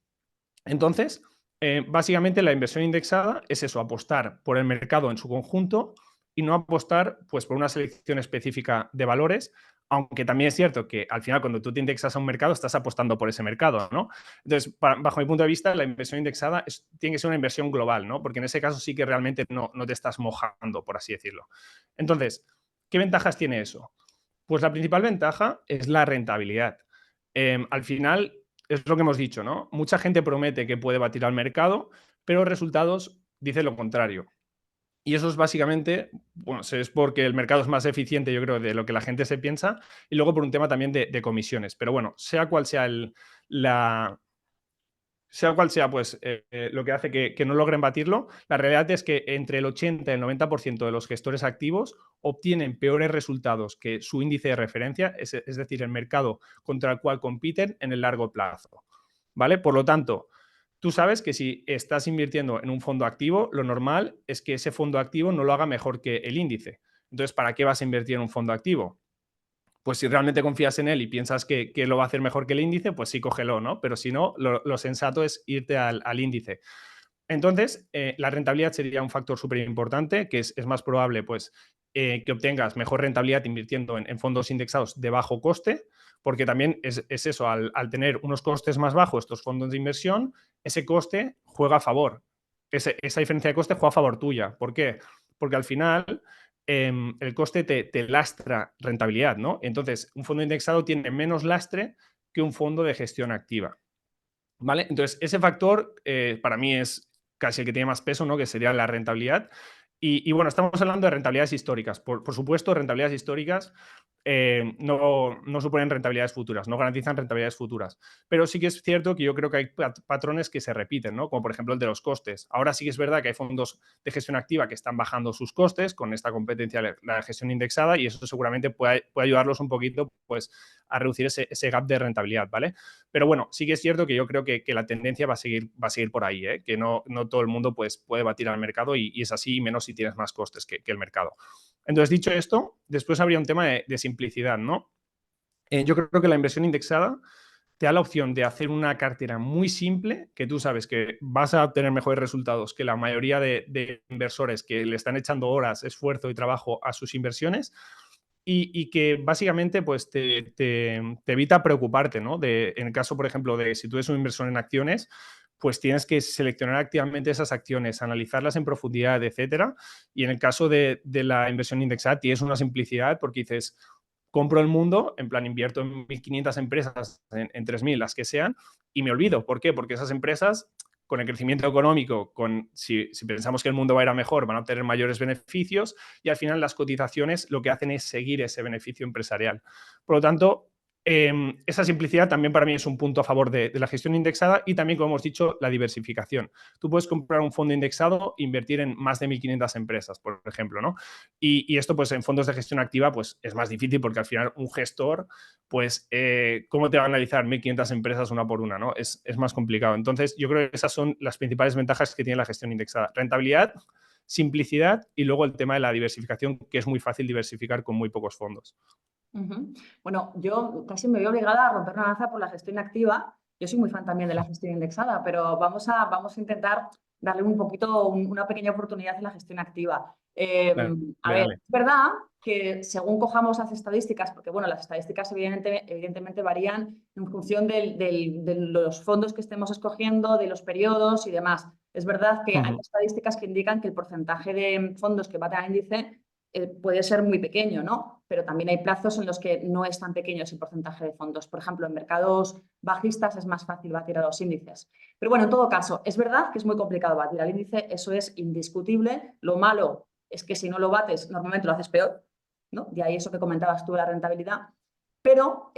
Entonces, básicamente la inversión indexada es eso, apostar por el mercado en su conjunto y no apostar pues, por una selección específica de valores, aunque también es cierto que al final cuando tú te indexas a un mercado estás apostando por ese mercado, ¿no? Entonces, bajo mi punto de vista, la inversión indexada tiene que ser una inversión global, ¿no? Porque en ese caso sí que realmente no te estás mojando, por así decirlo. Entonces, ¿qué ventajas tiene eso? Pues la principal ventaja es la rentabilidad. Al final, es lo que hemos dicho, ¿no? Mucha gente promete que puede batir al mercado, pero los resultados dicen lo contrario. Y eso es básicamente, bueno, es porque el mercado es más eficiente, yo creo, de lo que la gente se piensa, y luego por un tema también de comisiones. Pero bueno, sea cual sea la, sea cual sea pues, lo que hace que no logren batirlo, la realidad es que entre el 80 y el 90% de los gestores activos obtienen peores resultados que su índice de referencia, es decir, el mercado contra el cual compiten en el largo plazo. ¿Vale? Por lo tanto, tú sabes que si estás invirtiendo en un fondo activo, lo normal es que ese fondo activo no lo haga mejor que el índice. Entonces, ¿para qué vas a invertir en un fondo activo? Pues si realmente confías en él y piensas que lo va a hacer mejor que el índice, pues sí, cógelo, ¿no? Pero si no, lo sensato es irte al índice. Entonces, la rentabilidad sería un factor súper importante, que es más probable pues, que obtengas mejor rentabilidad invirtiendo en fondos indexados de bajo coste, porque también es eso, al tener unos costes más bajos estos fondos de inversión, ese coste juega a favor. Esa diferencia de coste juega a favor tuya. ¿Por qué? Porque al final el coste te lastra rentabilidad, ¿no? Entonces, un fondo indexado tiene menos lastre que un fondo de gestión activa. ¿Vale? Entonces, ese factor para mí es casi el que tiene más peso, ¿no? Que sería la rentabilidad. Y bueno, estamos hablando de rentabilidades históricas. Por supuesto, rentabilidades históricas no suponen rentabilidades futuras, no garantizan rentabilidades futuras. Pero sí que es cierto que yo creo que hay patrones que se repiten, ¿no? Como por ejemplo el de los costes. Ahora sí que es verdad que hay fondos de gestión activa que están bajando sus costes con esta competencia, la gestión indexada, y eso seguramente puede ayudarlos un poquito pues, a reducir ese gap de rentabilidad, ¿vale? Pero bueno, sí que es cierto que yo creo que la tendencia va a seguir por ahí, ¿eh? Que no todo el mundo pues, puede batir al mercado y es así, menos si tienes más costes que el mercado. Entonces, dicho esto, después habría un tema de simplicidad, ¿no? Yo creo que la inversión indexada te da la opción de hacer una cartera muy simple, que tú sabes que vas a obtener mejores resultados que la mayoría de inversores que le están echando horas, esfuerzo y trabajo a sus inversiones, y que básicamente pues, te evita preocuparte, ¿no? En el caso, por ejemplo, de si tú eres un inversor en acciones, pues tienes que seleccionar activamente esas acciones, analizarlas en profundidad, etcétera. Y en el caso de la inversión indexada tienes una simplicidad porque dices, compro el mundo, en plan invierto en 1.500 empresas, en 3.000, las que sean, y me olvido. ¿Por qué? Porque esas empresas con el crecimiento económico, si pensamos que el mundo va a ir a mejor, van a obtener mayores beneficios y al final las cotizaciones lo que hacen es seguir ese beneficio empresarial. Por lo tanto, esa simplicidad también para mí es un punto a favor de la gestión indexada y también, como hemos dicho, la diversificación. Tú puedes comprar un fondo indexado e invertir en más de 1.500 empresas, por ejemplo, ¿no? Y esto, pues, en fondos de gestión activa, pues, es más difícil porque al final un gestor, pues, ¿cómo te va a analizar 1.500 empresas una por una, ¿no? Es más complicado. Entonces, yo creo que esas son las principales ventajas que tiene la gestión indexada. Rentabilidad, simplicidad y luego el tema de la diversificación, que es muy fácil diversificar con muy pocos fondos. Bueno, yo casi me veo obligada a romper una lanza por la gestión activa. Yo soy muy fan también de la gestión indexada, pero vamos a intentar darle un poquito, una pequeña oportunidad en la gestión activa. Dale, A ver, dale. es verdad que según cojamos las estadísticas, porque bueno, las estadísticas evidentemente varían en función de los fondos que estemos escogiendo, de los periodos y demás. Es verdad que hay estadísticas que indican que el porcentaje de fondos que baten al índice puede ser muy pequeño, ¿no? Pero también hay plazos en los que no es tan pequeño ese porcentaje de fondos. Por ejemplo, en mercados bajistas es más fácil batir a los índices. Pero bueno, en todo caso, es verdad que es muy complicado batir al índice, eso es indiscutible. Lo malo es que si no lo bates, normalmente lo haces peor, ¿no? De ahí eso que comentabas tú de la rentabilidad. Pero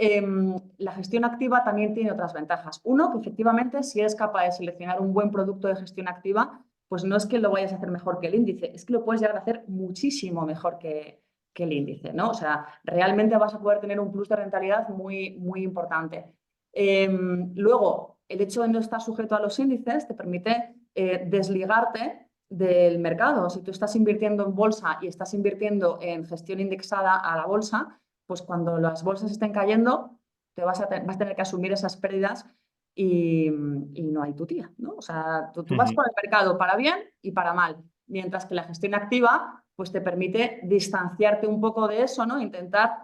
la gestión activa también tiene otras ventajas. Uno, que efectivamente, si eres capaz de seleccionar un buen producto de gestión activa, pues no es que lo vayas a hacer mejor que el índice, es que lo puedes llegar a hacer muchísimo mejor que el índice, ¿no? O sea, realmente vas a poder tener un plus de rentabilidad muy, muy importante. Luego, el hecho de no estar sujeto a los índices te permite desligarte del mercado. Si tú estás invirtiendo en bolsa y estás invirtiendo en gestión indexada a la bolsa, pues cuando las bolsas estén cayendo, vas a tener que asumir esas pérdidas y no hay tu tía, ¿no? O sea, tú vas por el mercado para bien y para mal, mientras que la gestión activa pues te permite distanciarte un poco de eso, ¿no? Intentar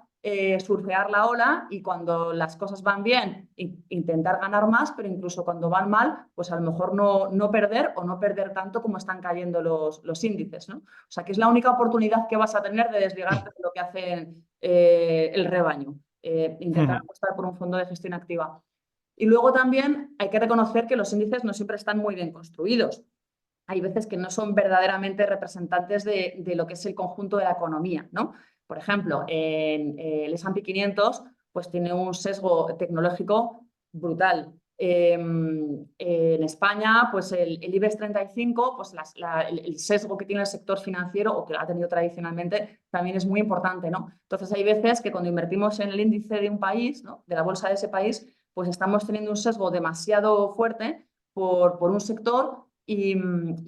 surfear la ola y cuando las cosas van bien, intentar ganar más, pero incluso cuando van mal, pues a lo mejor no perder o no perder tanto como están cayendo los índices, ¿no? O sea, que es la única oportunidad que vas a tener de desligarte de lo que hace el rebaño, intentar apostar por un fondo de gestión activa. Y luego también hay que reconocer que los índices no siempre están muy bien construidos. Hay veces que no son verdaderamente representantes de lo que es el conjunto de la economía, ¿no? Por ejemplo, en el S&P 500 pues tiene un sesgo tecnológico brutal. En España, pues el IBEX 35, pues el sesgo que tiene el sector financiero o que ha tenido tradicionalmente también es muy importante, ¿no? Entonces hay veces que cuando invertimos en el índice de un país, ¿no? De la bolsa de ese país, pues estamos teniendo un sesgo demasiado fuerte por un sector y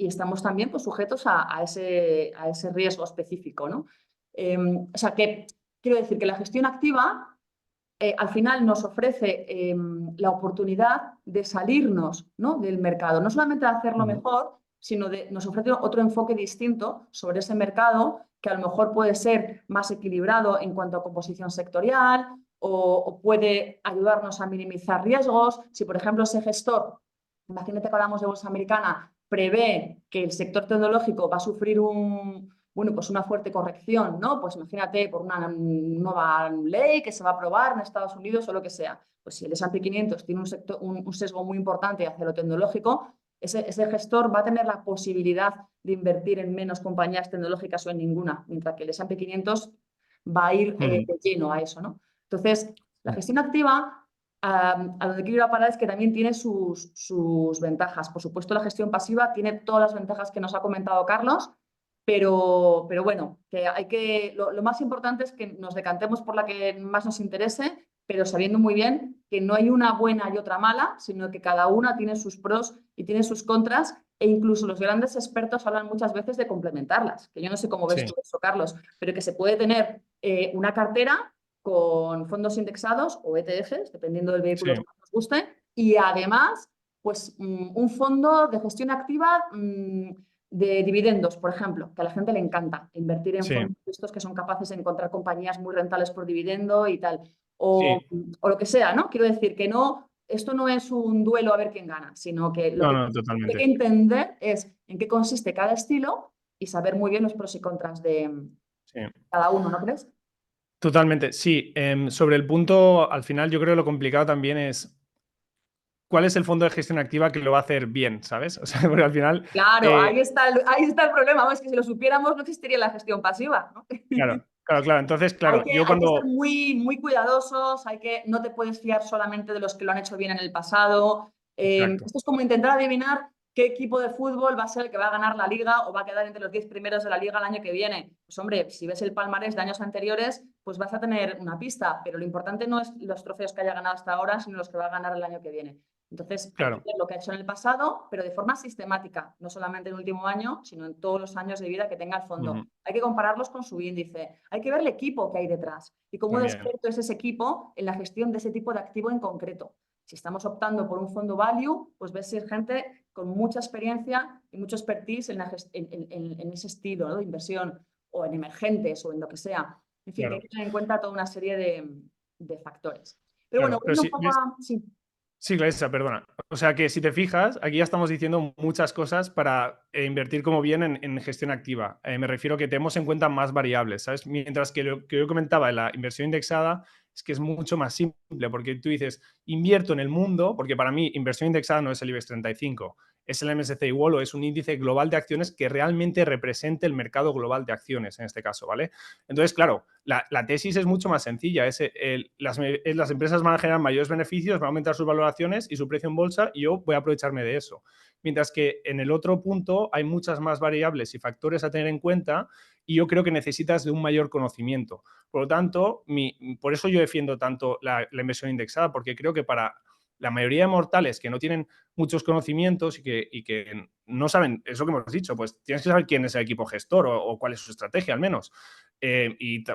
estamos también pues, sujetos a ese riesgo específico, ¿no? O sea, que quiero decir que la gestión activa al final nos ofrece la oportunidad de salirnos, ¿no? del mercado, no solamente de hacerlo mejor, sino nos ofrece otro enfoque distinto sobre ese mercado que a lo mejor puede ser más equilibrado en cuanto a composición sectorial o puede ayudarnos a minimizar riesgos. Si, por ejemplo, ese gestor, imagínate que hablamos de bolsa americana, prevé que el sector tecnológico va a sufrir pues una fuerte corrección, ¿no? Pues imagínate por una nueva ley que se va a aprobar en Estados Unidos o lo que sea. Pues si el S&P 500 tiene un sesgo muy importante hacia lo tecnológico, ese gestor va a tener la posibilidad de invertir en menos compañías tecnológicas o en ninguna, mientras que el S&P 500 va a ir de lleno a eso, ¿no? Entonces, la gestión activa a donde quiero ir a parar es que también tiene sus ventajas. Por supuesto, la gestión pasiva tiene todas las ventajas que nos ha comentado Carlos, pero bueno, que lo más importante es que nos decantemos por la que más nos interese, pero sabiendo muy bien que no hay una buena y otra mala, sino que cada una tiene sus pros y tiene sus contras, e incluso los grandes expertos hablan muchas veces de complementarlas, que yo no sé cómo ves tú eso, Carlos, pero que se puede tener una cartera con fondos indexados o ETFs, dependiendo del vehículo que más nos guste, y además, pues un fondo de gestión activa de dividendos, por ejemplo, que a la gente le encanta invertir en fondos estos que son capaces de encontrar compañías muy rentables por dividendo y tal, o lo que sea, ¿no? Quiero decir que no, esto no es un duelo a ver quién gana, sino que lo que hay que entender es en qué consiste cada estilo y saber muy bien los pros y contras de cada uno, ¿no crees? Totalmente, sí. Sobre el punto, al final yo creo que lo complicado también es cuál es el fondo de gestión activa que lo va a hacer bien, ¿sabes? O sea, porque al final... Claro, ahí está el problema. Es que si lo supiéramos no existiría la gestión pasiva, ¿no? Claro, Claro, claro. Entonces, Hay claro, que, yo hay que ser cuando... muy, muy cuidadosos, no te puedes fiar solamente de los que lo han hecho bien en el pasado. Exacto. Esto es como intentar adivinar qué equipo de fútbol va a ser el que va a ganar la liga o va a quedar entre los 10 primeros de la liga el año que viene. Pues hombre, si ves el palmarés de años anteriores, pues vas a tener una pista, pero lo importante no es los trofeos que haya ganado hasta ahora, sino los que va a ganar el año que viene. Entonces, hay que Claro. ver lo que ha hecho en el pasado, pero de forma sistemática, no solamente en el último año, sino en todos los años de vida que tenga el fondo. Ujú. Hay que compararlos con su índice, hay que ver el equipo que hay detrás y cómo Muy de bien. experto es ese equipo en la gestión de ese tipo de activo en concreto. Si estamos optando por un fondo value, pues ves ser gente con mucha experiencia y mucho expertise en ese estilo, ¿no?, de inversión o en emergentes o en lo que sea. En fin, que hay Claro, que tener en cuenta toda una serie de factores. Pero bueno, claro. Pero volviendo un sí, poco ¿ves? a... Sí. Sí, Clarissa, perdona. O sea que si te fijas, aquí ya estamos diciendo muchas cosas para invertir como bien en gestión activa. Me refiero a que tenemos en cuenta más variables, ¿sabes? Mientras que lo que yo comentaba en la inversión indexada es que es mucho más simple, porque tú dices, invierto en el mundo, porque para mí inversión indexada no es el IBEX 35, es el MSCI World o es un índice global de acciones que realmente represente el mercado global de acciones, en este caso, ¿vale? Entonces, claro, la tesis es mucho más sencilla. Las empresas van a generar mayores beneficios, van a aumentar sus valoraciones y su precio en bolsa y yo voy a aprovecharme de eso. Mientras que en el otro punto hay muchas más variables y factores a tener en cuenta y yo creo que necesitas de un mayor conocimiento. Por lo tanto, por eso yo defiendo tanto la inversión indexada, porque creo que para la mayoría de mortales que no tienen muchos conocimientos y que no saben, es lo que hemos dicho, pues tienes que saber quién es el equipo gestor o cuál es su estrategia al menos. Y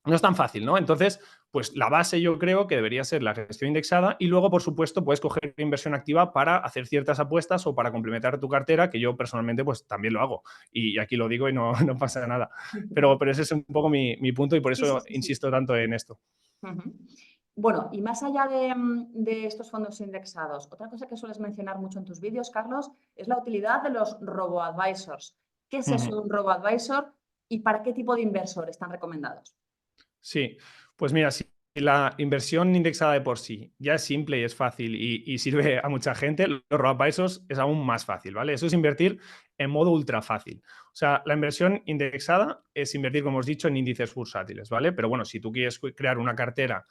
no es tan fácil, ¿no? Entonces, pues la base yo creo que debería ser la gestión indexada y luego, por supuesto, puedes coger inversión activa para hacer ciertas apuestas o para complementar tu cartera, que yo personalmente pues también lo hago. Y aquí lo digo y no, no pasa nada. Pero ese es un poco mi punto y por Sí, sí, eso sí, sí. insisto tanto en esto. Ujú. Bueno, y más allá de estos fondos indexados, otra cosa que sueles mencionar mucho en tus vídeos, Carlos, es la utilidad de los robo-advisors. ¿Qué es eso Ujú. de un robo-advisor y para qué tipo de inversor están recomendados? Sí, pues mira, si la inversión indexada de por sí ya es simple y es fácil y sirve a mucha gente, los robo-advisors es aún más fácil, ¿vale? Eso es invertir en modo ultra fácil. O sea, la inversión indexada es invertir, como hemos dicho, en índices bursátiles, ¿vale? Pero bueno, si tú quieres crear una cartera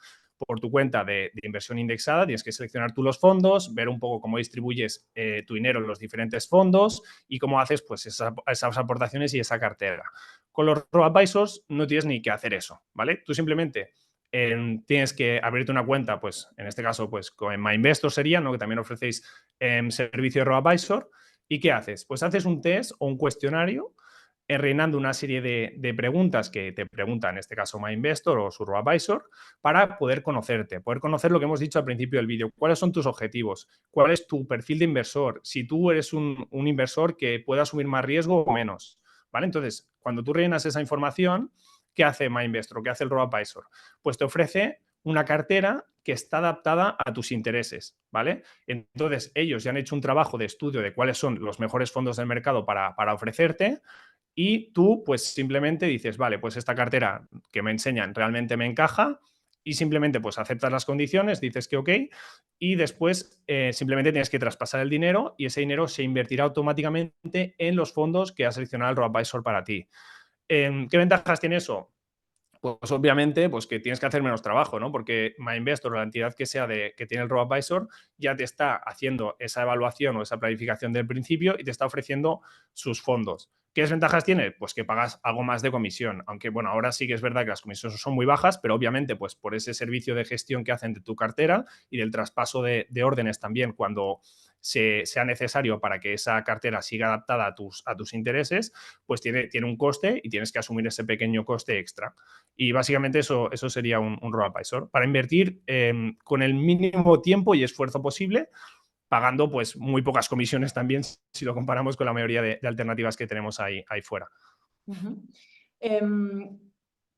por tu cuenta de inversión indexada, tienes que seleccionar tú los fondos, ver un poco cómo distribuyes tu dinero en los diferentes fondos y cómo haces pues esas aportaciones y esa cartera. Con los robo-advisors no tienes ni que hacer eso, ¿vale? Tú simplemente tienes que abrirte una cuenta, pues en este caso, pues con MyInvestor sería, ¿no? Que también ofrecéis servicio de robo-advisor. ¿Y qué haces? Pues haces un test o un cuestionario rellenando una serie de preguntas que te pregunta, en este caso, MyInvestor o su robo-advisor, para poder conocerte, poder conocer lo que hemos dicho al principio del vídeo. ¿Cuáles son tus objetivos? ¿Cuál es tu perfil de inversor? Si tú eres un inversor que pueda asumir más riesgo o menos. ¿Vale? Entonces, cuando tú rellenas esa información, ¿qué hace MyInvestor? ¿Qué hace el robo-advisor? Pues te ofrece una cartera que está adaptada a tus intereses, ¿vale? Entonces, ellos ya han hecho un trabajo de estudio de cuáles son los mejores fondos del mercado para ofrecerte y tú, pues simplemente dices, vale, pues esta cartera que me enseñan realmente me encaja y simplemente pues aceptas las condiciones, dices que ok y después simplemente tienes que traspasar el dinero y ese dinero se invertirá automáticamente en los fondos que ha seleccionado el robo-advisor para ti. ¿Qué ventajas tiene eso? Pues obviamente, pues que tienes que hacer menos trabajo, ¿no? Porque MyInvestor, la entidad que sea que tiene el robo-advisor, ya te está haciendo esa evaluación o esa planificación del principio y te está ofreciendo sus fondos. ¿Qué desventajas tiene? Pues que pagas algo más de comisión. Aunque, bueno, ahora sí que es verdad que las comisiones son muy bajas, pero obviamente, pues por ese servicio de gestión que hacen de tu cartera y del traspaso de órdenes también cuando sea necesario para que esa cartera siga adaptada a tus intereses, pues tiene un coste y tienes que asumir ese pequeño coste extra. Y básicamente eso sería un robo-advisor para invertir con el mínimo tiempo y esfuerzo posible, pagando pues muy pocas comisiones también si lo comparamos con la mayoría de alternativas que tenemos ahí fuera. Ujú. Em,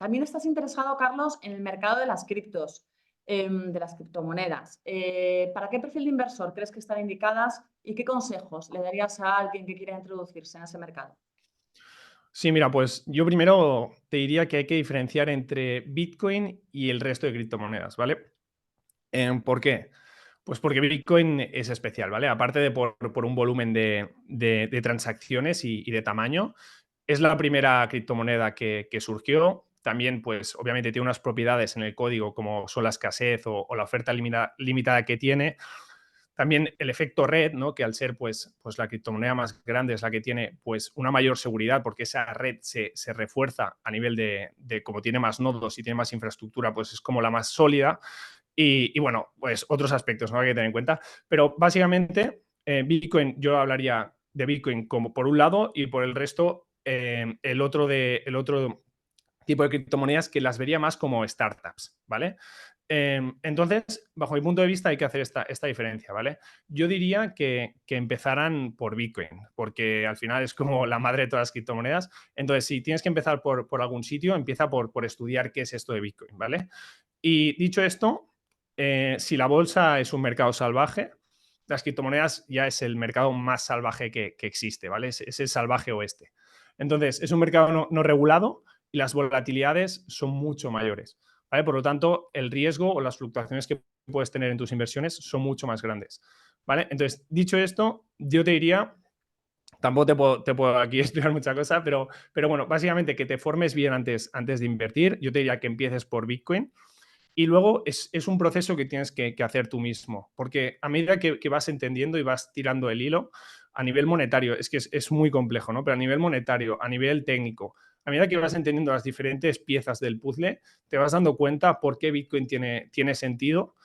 También estás interesado, Carlos, en el mercado de las criptos, de las criptomonedas. ¿Para qué perfil de inversor crees que están indicadas y qué consejos le darías a alguien que quiera introducirse en ese mercado? Sí, mira, pues yo primero te diría que hay que diferenciar entre Bitcoin y el resto de criptomonedas, ¿vale? ¿Por qué? Pues porque Bitcoin es especial, ¿vale? Aparte de por un volumen de transacciones y de tamaño, es la primera criptomoneda que surgió. también, pues, obviamente tiene unas propiedades en el código como son la escasez o la oferta limitada que tiene. También el efecto red, ¿no? Que al ser pues la criptomoneda más grande es la que tiene pues una mayor seguridad porque esa red se refuerza a nivel de como tiene más nodos y tiene más infraestructura, pues es como la más sólida. Y bueno, pues otros aspectos, ¿no? Hay que tener en cuenta. Pero básicamente Bitcoin, yo hablaría de Bitcoin como por un lado y por el resto el otro tipo de criptomonedas que las vería más como startups, ¿vale? Entonces, bajo mi punto de vista, hay que hacer esta diferencia, ¿vale? Yo diría que empezaran por Bitcoin, porque al final es como la madre de todas las criptomonedas. Entonces, si tienes que empezar por algún sitio, empieza por estudiar qué es esto de Bitcoin, ¿vale? Y dicho esto, si la bolsa es un mercado salvaje, las criptomonedas ya es el mercado más salvaje que existe, ¿vale? Es el salvaje oeste. Entonces, es un mercado no regulado y las volatilidades son mucho mayores. ¿Vale? Por lo tanto, el riesgo o las fluctuaciones que puedes tener en tus inversiones son mucho más grandes. ¿Vale? Entonces, dicho esto, yo te diría, tampoco te puedo aquí explicar mucha cosa, pero bueno, básicamente que te formes bien antes de invertir. Yo te diría que empieces por Bitcoin. Y luego es un proceso que tienes que hacer tú mismo, porque a medida que vas entendiendo y vas tirando el hilo, a nivel monetario, es que es muy complejo, ¿no? Pero a nivel monetario, a nivel técnico, a medida que vas entendiendo las diferentes piezas del puzzle, te vas dando cuenta por qué Bitcoin tiene sentido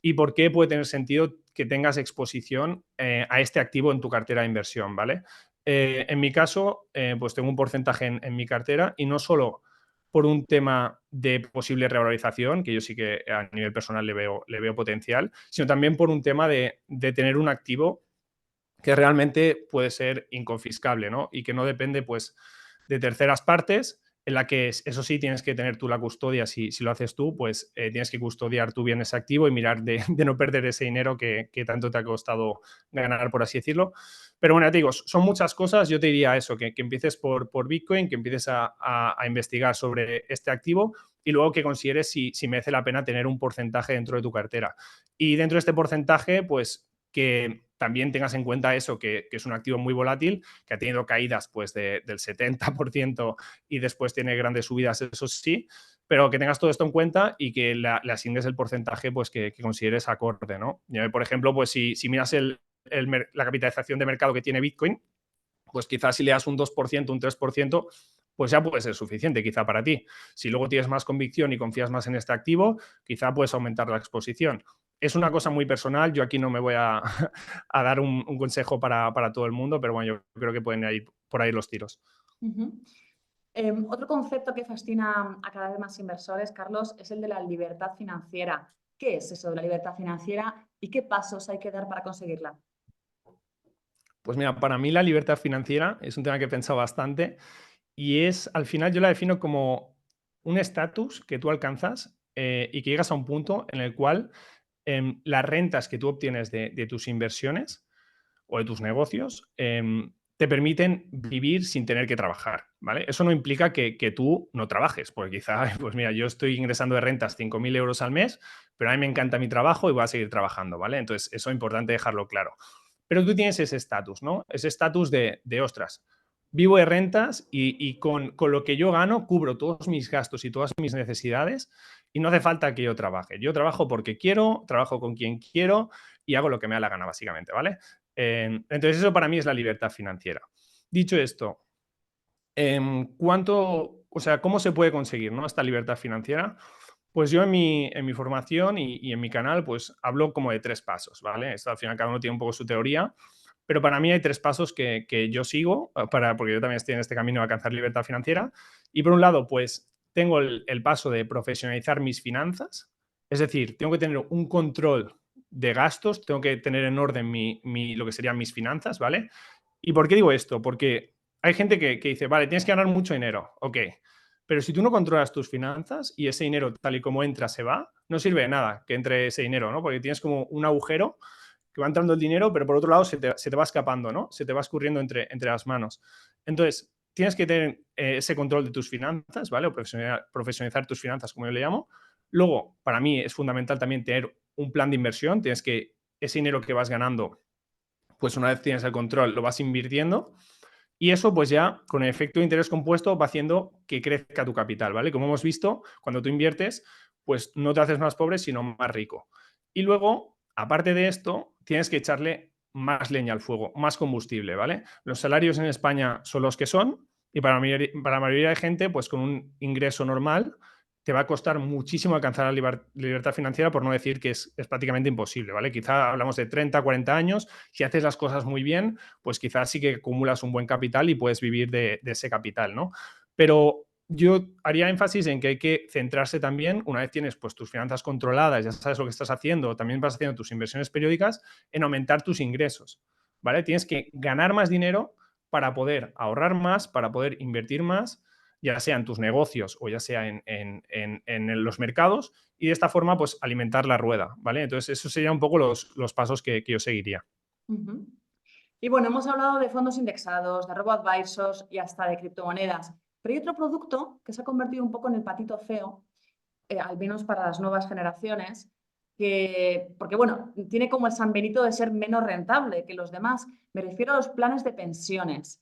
y por qué puede tener sentido que tengas exposición a este activo en tu cartera de inversión, ¿vale? En mi caso, pues tengo un porcentaje en mi cartera y no solo por un tema de posible revalorización, que yo sí que a nivel personal le veo potencial, sino también por un tema de tener un activo que realmente puede ser inconfiscable, ¿no? Y que no depende, pues, de terceras partes, en la que, eso sí, tienes que tener tú la custodia. Si lo haces tú, pues tienes que custodiar tú bien ese activo y mirar de no perder ese dinero que tanto te ha costado ganar, por así decirlo. Pero bueno, ya te digo, son muchas cosas. Yo te diría eso, que empieces por Bitcoin, que empieces a investigar sobre este activo y luego que consideres si merece la pena tener un porcentaje dentro de tu cartera. Y dentro de este porcentaje, pues que también tengas en cuenta eso, que es un activo muy volátil, que ha tenido caídas pues del 70% y después tiene grandes subidas, eso sí, pero que tengas todo esto en cuenta y que le asignes el porcentaje pues que consideres acorde, ¿no? Por ejemplo, pues si miras la capitalización de mercado que tiene Bitcoin, pues quizás si le das un 2%, un 3%, pues ya puede ser suficiente quizá para ti. Si luego tienes más convicción y confías más en este activo, quizá puedes aumentar la exposición. Es una cosa muy personal, yo aquí no me voy a, a dar un consejo para todo el mundo, pero bueno, yo creo que pueden ir por ahí los tiros. Otro concepto que fascina a cada vez más inversores, Carlos, es el de la libertad financiera. ¿Qué es eso de la libertad financiera y qué pasos hay que dar para conseguirla? Pues mira, para mí la libertad financiera es un tema que he pensado bastante y al final yo la defino como un estatus que tú alcanzas y que llegas a un punto en el cual las rentas que tú obtienes de tus inversiones o de tus negocios te permiten vivir sin tener que trabajar, ¿vale? Eso no implica que tú no trabajes, porque quizá, pues mira, yo estoy ingresando de rentas 5.000 euros al mes, pero a mí me encanta mi trabajo y voy a seguir trabajando, ¿vale? Entonces, eso es importante dejarlo claro. Pero tú tienes ese estatus, ¿no? Ese estatus de ostras, vivo de rentas y con lo que yo gano cubro todos mis gastos y todas mis necesidades y no hace falta que yo trabaje. Yo trabajo porque quiero, trabajo con quien quiero y hago lo que me da la gana, básicamente, ¿vale? Entonces, eso para mí es la libertad financiera. Dicho esto, ¿cómo se puede conseguir, ¿no?, esta libertad financiera? Pues yo en mi formación y en mi canal, pues hablo como de 3 pasos, ¿vale? Esto al final cada uno tiene un poco su teoría, pero para mí hay 3 pasos que yo sigo porque yo también estoy en este camino de alcanzar libertad financiera. Y por un lado, pues tengo el paso de profesionalizar mis finanzas, es decir, tengo que tener un control de gastos, tengo que tener en orden lo que serían mis finanzas, ¿vale? ¿Y por qué digo esto? Porque hay gente que dice, vale, tienes que ganar mucho dinero, ok, pero si tú no controlas tus finanzas y ese dinero tal y como entra se va, no sirve de nada que entre ese dinero, ¿no? Porque tienes como un agujero que va entrando el dinero, pero por otro lado se te va escapando, ¿no? Se te va escurriendo entre las manos. Entonces, tienes que tener ese control de tus finanzas, ¿vale? O profesionalizar tus finanzas, como yo le llamo. Luego, para mí es fundamental también tener un plan de inversión. Tienes que ese dinero que vas ganando, pues una vez tienes el control, lo vas invirtiendo. Y eso, pues ya, con el efecto de interés compuesto, va haciendo que crezca tu capital, ¿vale? Como hemos visto, cuando tú inviertes, pues no te haces más pobre, sino más rico. Y luego, aparte de esto, tienes que echarle más leña al fuego, más combustible, ¿vale? Los salarios en España son los que son y para la mayoría de gente, pues con un ingreso normal, te va a costar muchísimo alcanzar la libertad financiera, por no decir que es prácticamente imposible, ¿vale? Quizá hablamos de 30, 40 años, si haces las cosas muy bien, pues quizás sí que acumulas un buen capital y puedes vivir de ese capital, ¿no? Pero yo haría énfasis en que hay que centrarse también, una vez tienes pues tus finanzas controladas, ya sabes lo que estás haciendo, también vas haciendo tus inversiones periódicas, en aumentar tus ingresos, ¿vale? Tienes que ganar más dinero para poder ahorrar más, para poder invertir más, ya sea en tus negocios o ya sea en los mercados, y de esta forma pues alimentar la rueda, ¿vale? Entonces esos serían un poco los pasos que yo seguiría. Ujú. Y bueno, hemos hablado de fondos indexados, de robo-advisors y hasta de criptomonedas. Pero hay otro producto que se ha convertido un poco en el patito feo, al menos para las nuevas generaciones, porque bueno, tiene como el San Benito de ser menos rentable que los demás. Me refiero a los planes de pensiones.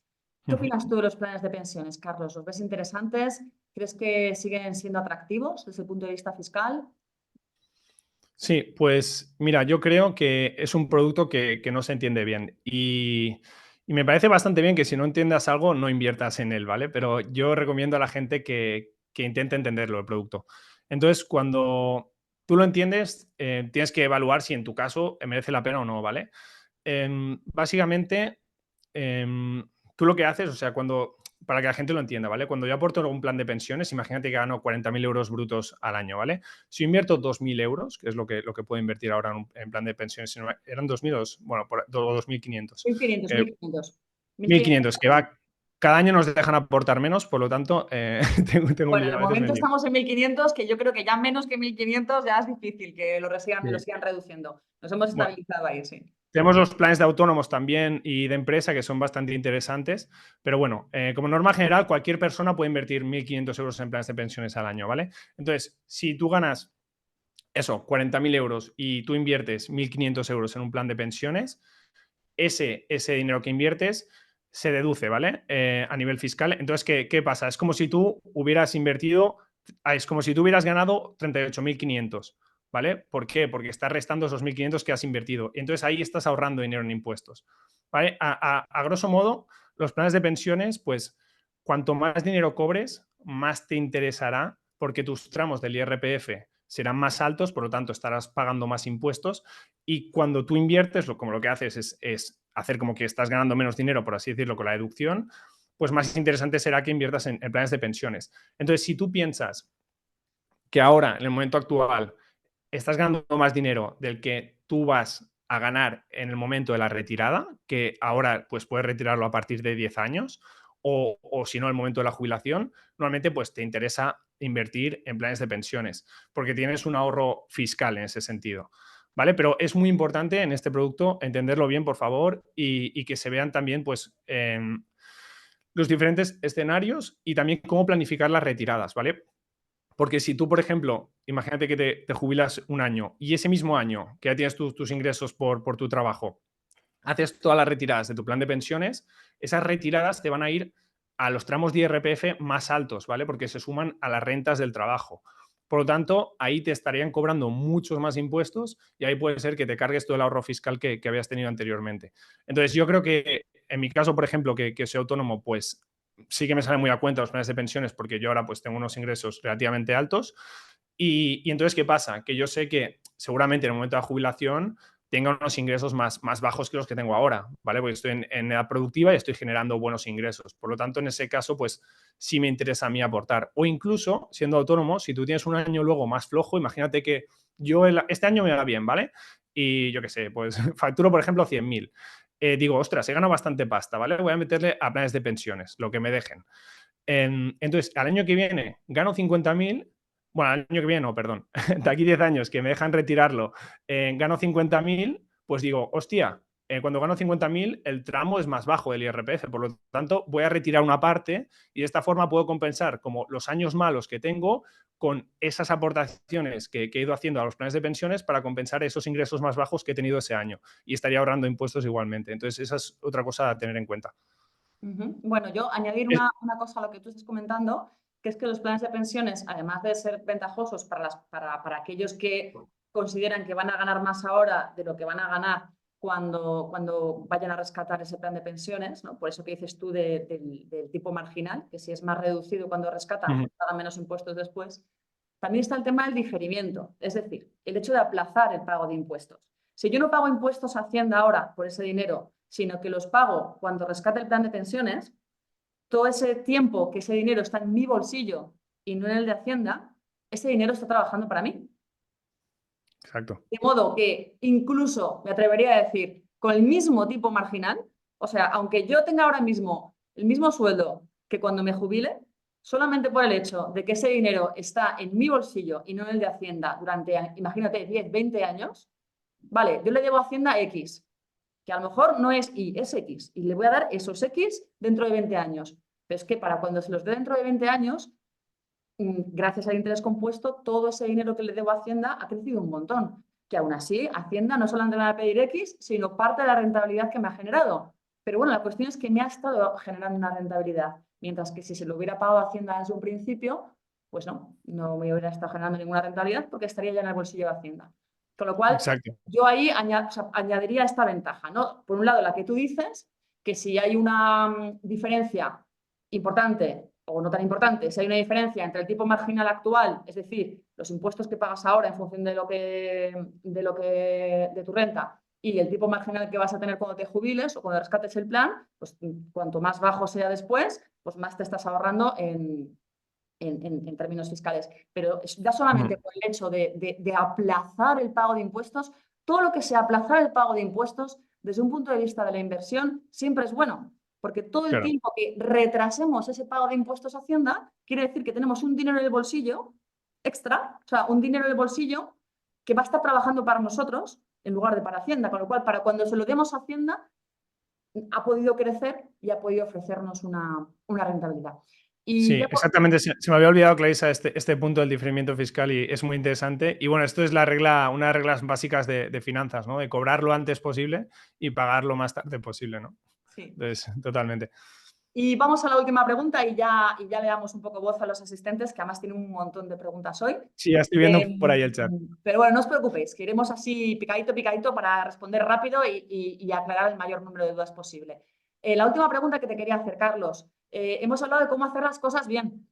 ¿Qué opinas tú de los planes de pensiones, Carlos? ¿Los ves interesantes? ¿Crees que siguen siendo atractivos desde el punto de vista fiscal? Sí, pues mira, yo creo que es un producto que no se entiende bien y me parece bastante bien que si no entiendas algo no inviertas en él, ¿vale? Pero yo recomiendo a la gente que intente entenderlo, el producto. Entonces, cuando tú lo entiendes, tienes que evaluar si en tu caso merece la pena o no, ¿vale? Básicamente, em, tú lo que haces, o sea, para que la gente lo entienda, ¿vale? Cuando yo aporto un plan de pensiones, imagínate que gano 40.000 euros brutos al año, ¿vale? Si yo invierto 2.000 euros, que es lo que puedo invertir ahora en plan de pensiones, si no, eran 2.000 o bueno, 2.500. 1.500, Que 1.500. 1.500, cada año nos dejan aportar menos, por lo tanto, tengo un Bueno, lío, de a veces me momento lío. estamos en 1.500, que yo creo que ya menos que 1.500 ya es difícil que Sí. lo sigan reduciendo. Nos hemos Bueno, estabilizado ahí, sí. tenemos los planes de autónomos también y de empresa que son bastante interesantes, pero bueno, como norma general, cualquier persona puede invertir 1.500 euros en planes de pensiones al año, ¿vale? Entonces, si tú ganas eso, 40.000 euros y tú inviertes 1.500 euros en un plan de pensiones, ese dinero que inviertes se deduce, ¿vale? A nivel fiscal. Entonces, ¿qué pasa? Es como si tú hubieras invertido, es como si tú hubieras ganado 38.500, ¿vale? ¿Por qué? Porque estás restando esos 1.500 que has invertido. Y entonces ahí estás ahorrando dinero en impuestos, ¿vale? A grosso modo, los planes de pensiones, pues, cuanto más dinero cobres, más te interesará porque tus tramos del IRPF serán más altos, por lo tanto estarás pagando más impuestos y cuando tú inviertes, como lo que haces es hacer como que estás ganando menos dinero, por así decirlo, con la deducción, pues más interesante será que inviertas en planes de pensiones. Entonces, si tú piensas que ahora, en el momento actual, estás ganando más dinero del que tú vas a ganar en el momento de la retirada, que ahora pues puedes retirarlo a partir de 10 años, o si no, el momento de la jubilación, normalmente pues te interesa invertir en planes de pensiones, porque tienes un ahorro fiscal en ese sentido. ¿Vale? Pero es muy importante en este producto entenderlo bien, por favor, y que se vean también pues, los diferentes escenarios y también cómo planificar las retiradas, ¿vale? Porque si tú, por ejemplo, imagínate que te jubilas un año y ese mismo año que ya tienes tus ingresos por tu trabajo, haces todas las retiradas de tu plan de pensiones, esas retiradas te van a ir a los tramos de IRPF más altos, ¿vale? Porque se suman a las rentas del trabajo. Por lo tanto, ahí te estarían cobrando muchos más impuestos y ahí puede ser que te cargues todo el ahorro fiscal que habías tenido anteriormente. Entonces, yo creo que en mi caso, por ejemplo, que soy autónomo, pues sí que me sale muy a cuenta los planes de pensiones porque yo ahora pues tengo unos ingresos relativamente altos y entonces, ¿qué pasa? Que yo sé que seguramente en el momento de la jubilación tenga unos ingresos más bajos que los que tengo ahora, ¿vale? Porque estoy en edad productiva y estoy generando buenos ingresos. Por lo tanto, en ese caso, pues sí me interesa a mí aportar. O incluso, siendo autónomo, si tú tienes un año luego más flojo, imagínate que yo este año me va bien, ¿vale? Y yo qué sé, pues facturo, por ejemplo, 100.000. Digo, ostras, he ganado bastante pasta, ¿vale? Voy a meterle a planes de pensiones, lo que me dejen. Entonces, al año que viene gano 50.000, bueno, al año que viene no, perdón, de aquí 10 años que me dejan retirarlo, gano 50.000, pues digo, hostia, cuando gano 50.000 el tramo es más bajo del IRPF, por lo tanto voy a retirar una parte y de esta forma puedo compensar como los años malos que tengo con esas aportaciones que he ido haciendo a los planes de pensiones para compensar esos ingresos más bajos que he tenido ese año y estaría ahorrando impuestos igualmente. Entonces, esa es otra cosa a tener en cuenta. Bueno, yo añadir una cosa a lo que tú estás comentando, que es que los planes de pensiones, además de ser ventajosos para aquellos que consideran que van a ganar más ahora de lo que van a ganar cuando vayan a rescatar ese plan de pensiones, ¿no? Por eso que dices tú del tipo marginal, que si es más reducido cuando rescatan, pues pagan menos impuestos después. También está el tema del diferimiento, es decir, el hecho de aplazar el pago de impuestos. Si yo no pago impuestos a Hacienda ahora por ese dinero, sino que los pago cuando rescate el plan de pensiones, todo ese tiempo que ese dinero está en mi bolsillo y no en el de Hacienda, ese dinero está trabajando para mí. Exacto. De modo que incluso me atrevería a decir, con el mismo tipo marginal, o sea, aunque yo tenga ahora mismo el mismo sueldo que cuando me jubile, solamente por el hecho de que ese dinero está en mi bolsillo y no en el de Hacienda durante, imagínate, 10, 20 años, vale, yo le debo a Hacienda X, que a lo mejor no es Y, es X, y le voy a dar esos X dentro de 20 años. Pero es que para cuando se los dé dentro de 20 años, gracias al interés compuesto, todo ese dinero que le debo a Hacienda ha crecido un montón. Que aún así, Hacienda no solamente me va a pedir X, sino parte de la rentabilidad que me ha generado. Pero bueno, la cuestión es que me ha estado generando una rentabilidad, mientras que si se lo hubiera pagado a Hacienda desde un principio, pues no me hubiera estado generando ninguna rentabilidad porque estaría ya en el bolsillo de Hacienda. Con lo cual, Exacto. yo ahí añadiría esta ventaja, ¿no? Por un lado, la que tú dices, que si hay una diferencia importante o no tan importante, si hay una diferencia entre el tipo marginal actual, es decir, los impuestos que pagas ahora en función de tu renta, y el tipo marginal que vas a tener cuando te jubiles o cuando rescates el plan, pues cuanto más bajo sea después, pues más te estás ahorrando en términos fiscales. Pero ya solamente por el hecho de aplazar el pago de impuestos, todo lo que sea aplazar el pago de impuestos desde un punto de vista de la inversión siempre es bueno. Porque todo el Claro. tiempo que retrasemos ese pago de impuestos a Hacienda, quiere decir que tenemos un dinero en el bolsillo extra, o sea, un dinero en el bolsillo que va a estar trabajando para nosotros en lugar de para Hacienda, con lo cual, para cuando se lo demos a Hacienda, ha podido crecer y ha podido ofrecernos una rentabilidad. Sí, Y ya exactamente. Se me había olvidado, Clarisa, este punto del diferimiento fiscal y es muy interesante. Y bueno, esto es una de las reglas básicas de finanzas, ¿no? De cobrar lo antes posible y pagar lo más tarde posible, ¿no? Sí. Entonces, totalmente. Y vamos a la última pregunta y ya le damos un poco voz a los asistentes, que además tienen un montón de preguntas hoy. Sí, ya estoy viendo por ahí el chat. Pero bueno, no os preocupéis, que iremos así picadito, picadito para responder rápido y aclarar el mayor número de dudas posible. La última pregunta que te quería hacer, Carlos. Hemos hablado de cómo hacer las cosas bien,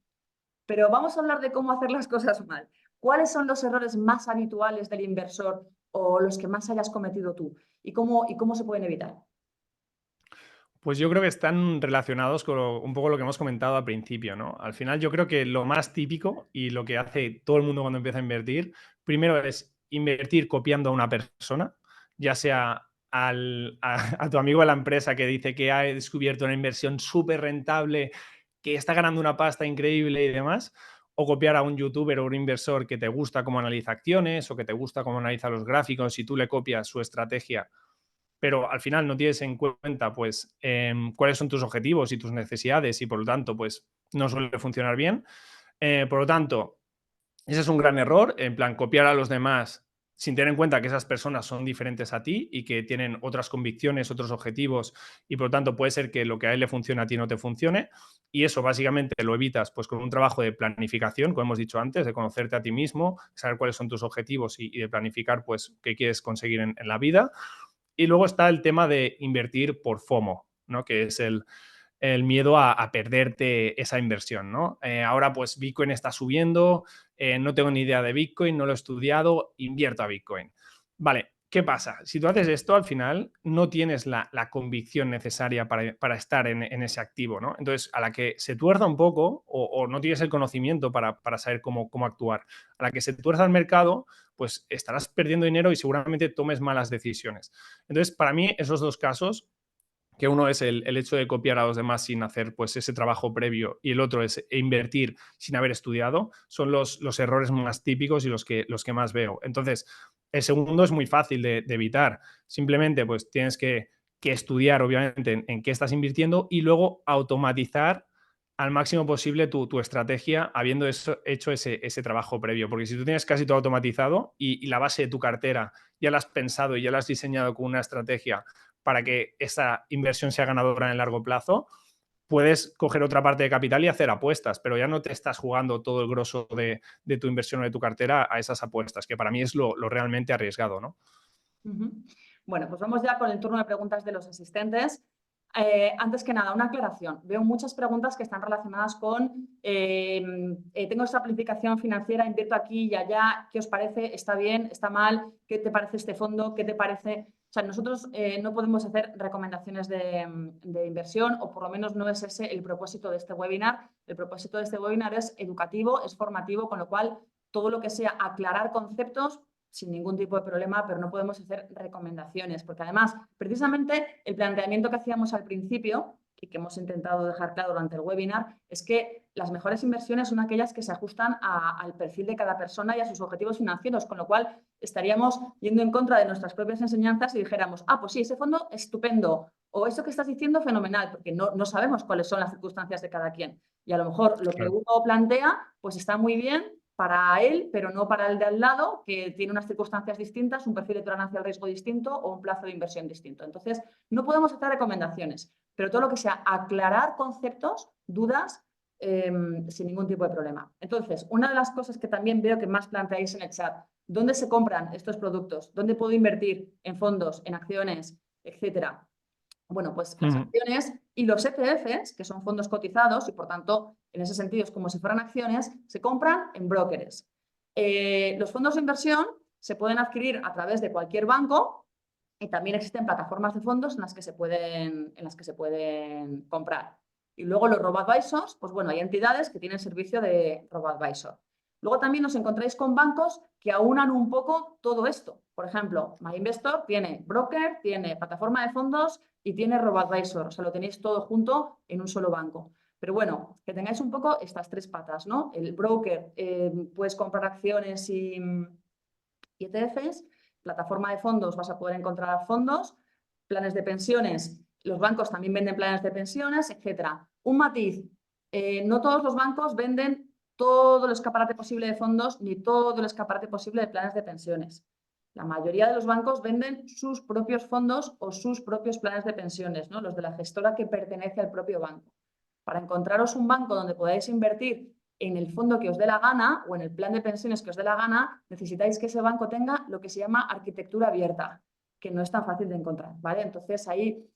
pero vamos a hablar de cómo hacer las cosas mal. ¿Cuáles son los errores más habituales del inversor o los que más hayas cometido tú? ¿Y cómo se pueden evitar? Pues yo creo que están relacionados con un poco lo que hemos comentado al principio, ¿no? Al final yo creo que lo más típico y lo que hace todo el mundo cuando empieza a invertir, primero es invertir copiando a una persona, ya sea a tu amigo de la empresa que dice que ha descubierto una inversión súper rentable, que está ganando una pasta increíble y demás, o copiar a un youtuber o un inversor que te gusta cómo analiza acciones o que te gusta cómo analiza los gráficos y tú le copias su estrategia, pero al final no tienes en cuenta pues cuáles son tus objetivos y tus necesidades y por lo tanto pues no suele funcionar bien. Por lo tanto, ese es un gran error, en plan copiar a los demás sin tener en cuenta que esas personas son diferentes a ti y que tienen otras convicciones, otros objetivos y por lo tanto puede ser que lo que a él le funcione a ti no te funcione y eso básicamente lo evitas pues con un trabajo de planificación, como hemos dicho antes, de conocerte a ti mismo, saber cuáles son tus objetivos y de planificar pues qué quieres conseguir en la vida. Y luego está el tema de invertir por FOMO, ¿no? Que es el miedo a perderte esa inversión, ¿no? Ahora pues Bitcoin está subiendo, no tengo ni idea de Bitcoin, no lo he estudiado, invierto a Bitcoin. Vale, ¿qué pasa? Si tú haces esto, al final no tienes la convicción necesaria para estar en ese activo, ¿no? Entonces, a la que se tuerza un poco o no tienes el conocimiento para saber cómo actuar, a la que se tuerza el mercado, pues estarás perdiendo dinero y seguramente tomes malas decisiones. Entonces, para mí, esos dos casos, que uno es el hecho de copiar a los demás sin hacer pues, ese trabajo previo y el otro es invertir sin haber estudiado, son los errores más típicos y los que más veo. Entonces, el segundo es muy fácil de evitar. Simplemente pues tienes que estudiar, obviamente, en qué estás invirtiendo y luego automatizar al máximo posible tu estrategia habiendo hecho ese trabajo previo. Porque si tú tienes casi todo automatizado y la base de tu cartera ya la has pensado y ya la has diseñado con una estrategia para que esa inversión sea ganadora en el largo plazo, puedes coger otra parte de capital y hacer apuestas, pero ya no te estás jugando todo el grosso de tu inversión o de tu cartera a esas apuestas, que para mí es lo realmente arriesgado, ¿no? Bueno, pues vamos ya con el turno de preguntas de los asistentes. Antes que nada, una aclaración. Veo muchas preguntas que están relacionadas con tengo esta planificación financiera, invierto aquí y allá, ¿qué os parece? ¿Está bien? ¿Está mal? ¿Qué te parece este fondo? ¿Qué te parece? O sea, nosotros no podemos hacer recomendaciones de inversión, o por lo menos no es ese el propósito de este webinar. El propósito de este webinar es educativo, es formativo, con lo cual todo lo que sea aclarar conceptos sin ningún tipo de problema, pero no podemos hacer recomendaciones, porque además, precisamente el planteamiento que hacíamos al principio y que hemos intentado dejar claro durante el webinar, es que las mejores inversiones son aquellas que se ajustan al perfil de cada persona y a sus objetivos financieros, con lo cual estaríamos yendo en contra de nuestras propias enseñanzas y dijéramos, pues sí, ese fondo estupendo, o eso que estás diciendo fenomenal, porque no sabemos cuáles son las circunstancias de cada quien. Y a lo mejor lo que uno plantea, pues está muy bien para él, pero no para el de al lado, que tiene unas circunstancias distintas, un perfil de tolerancia al riesgo distinto o un plazo de inversión distinto. Entonces, no podemos hacer recomendaciones, pero todo lo que sea aclarar conceptos, dudas, sin ningún tipo de problema. Entonces, una de las cosas que también veo que más planteáis en el chat, ¿dónde se compran estos productos? ¿Dónde puedo invertir? ¿En fondos, en acciones, etcétera? Bueno, pues las acciones y los ETFs, que son fondos cotizados y por tanto, en ese sentido es como si fueran acciones, se compran en brokers. Los fondos de inversión se pueden adquirir a través de cualquier banco y también existen plataformas de fondos en las que se pueden comprar. Y luego los robo-advisors, pues bueno, hay entidades que tienen servicio de robo-advisor. Luego también nos encontráis con bancos que aunan un poco todo esto. Por ejemplo, MyInvestor tiene broker, tiene plataforma de fondos y tiene robo-advisor. O sea, lo tenéis todo junto en un solo banco. Pero bueno, que tengáis un poco estas tres patas, ¿no? El broker, puedes comprar acciones y ETFs. Plataforma de fondos, vas a poder encontrar fondos. Planes de pensiones, los bancos también venden planes de pensiones, etcétera. Un matiz, no todos los bancos venden todo el escaparate posible de fondos ni todo el escaparate posible de planes de pensiones. La mayoría de los bancos venden sus propios fondos o sus propios planes de pensiones, ¿no? Los de la gestora que pertenece al propio banco. Para encontraros un banco donde podáis invertir en el fondo que os dé la gana o en el plan de pensiones que os dé la gana, necesitáis que ese banco tenga lo que se llama arquitectura abierta, que no es tan fácil de encontrar, ¿vale? Entonces ahí,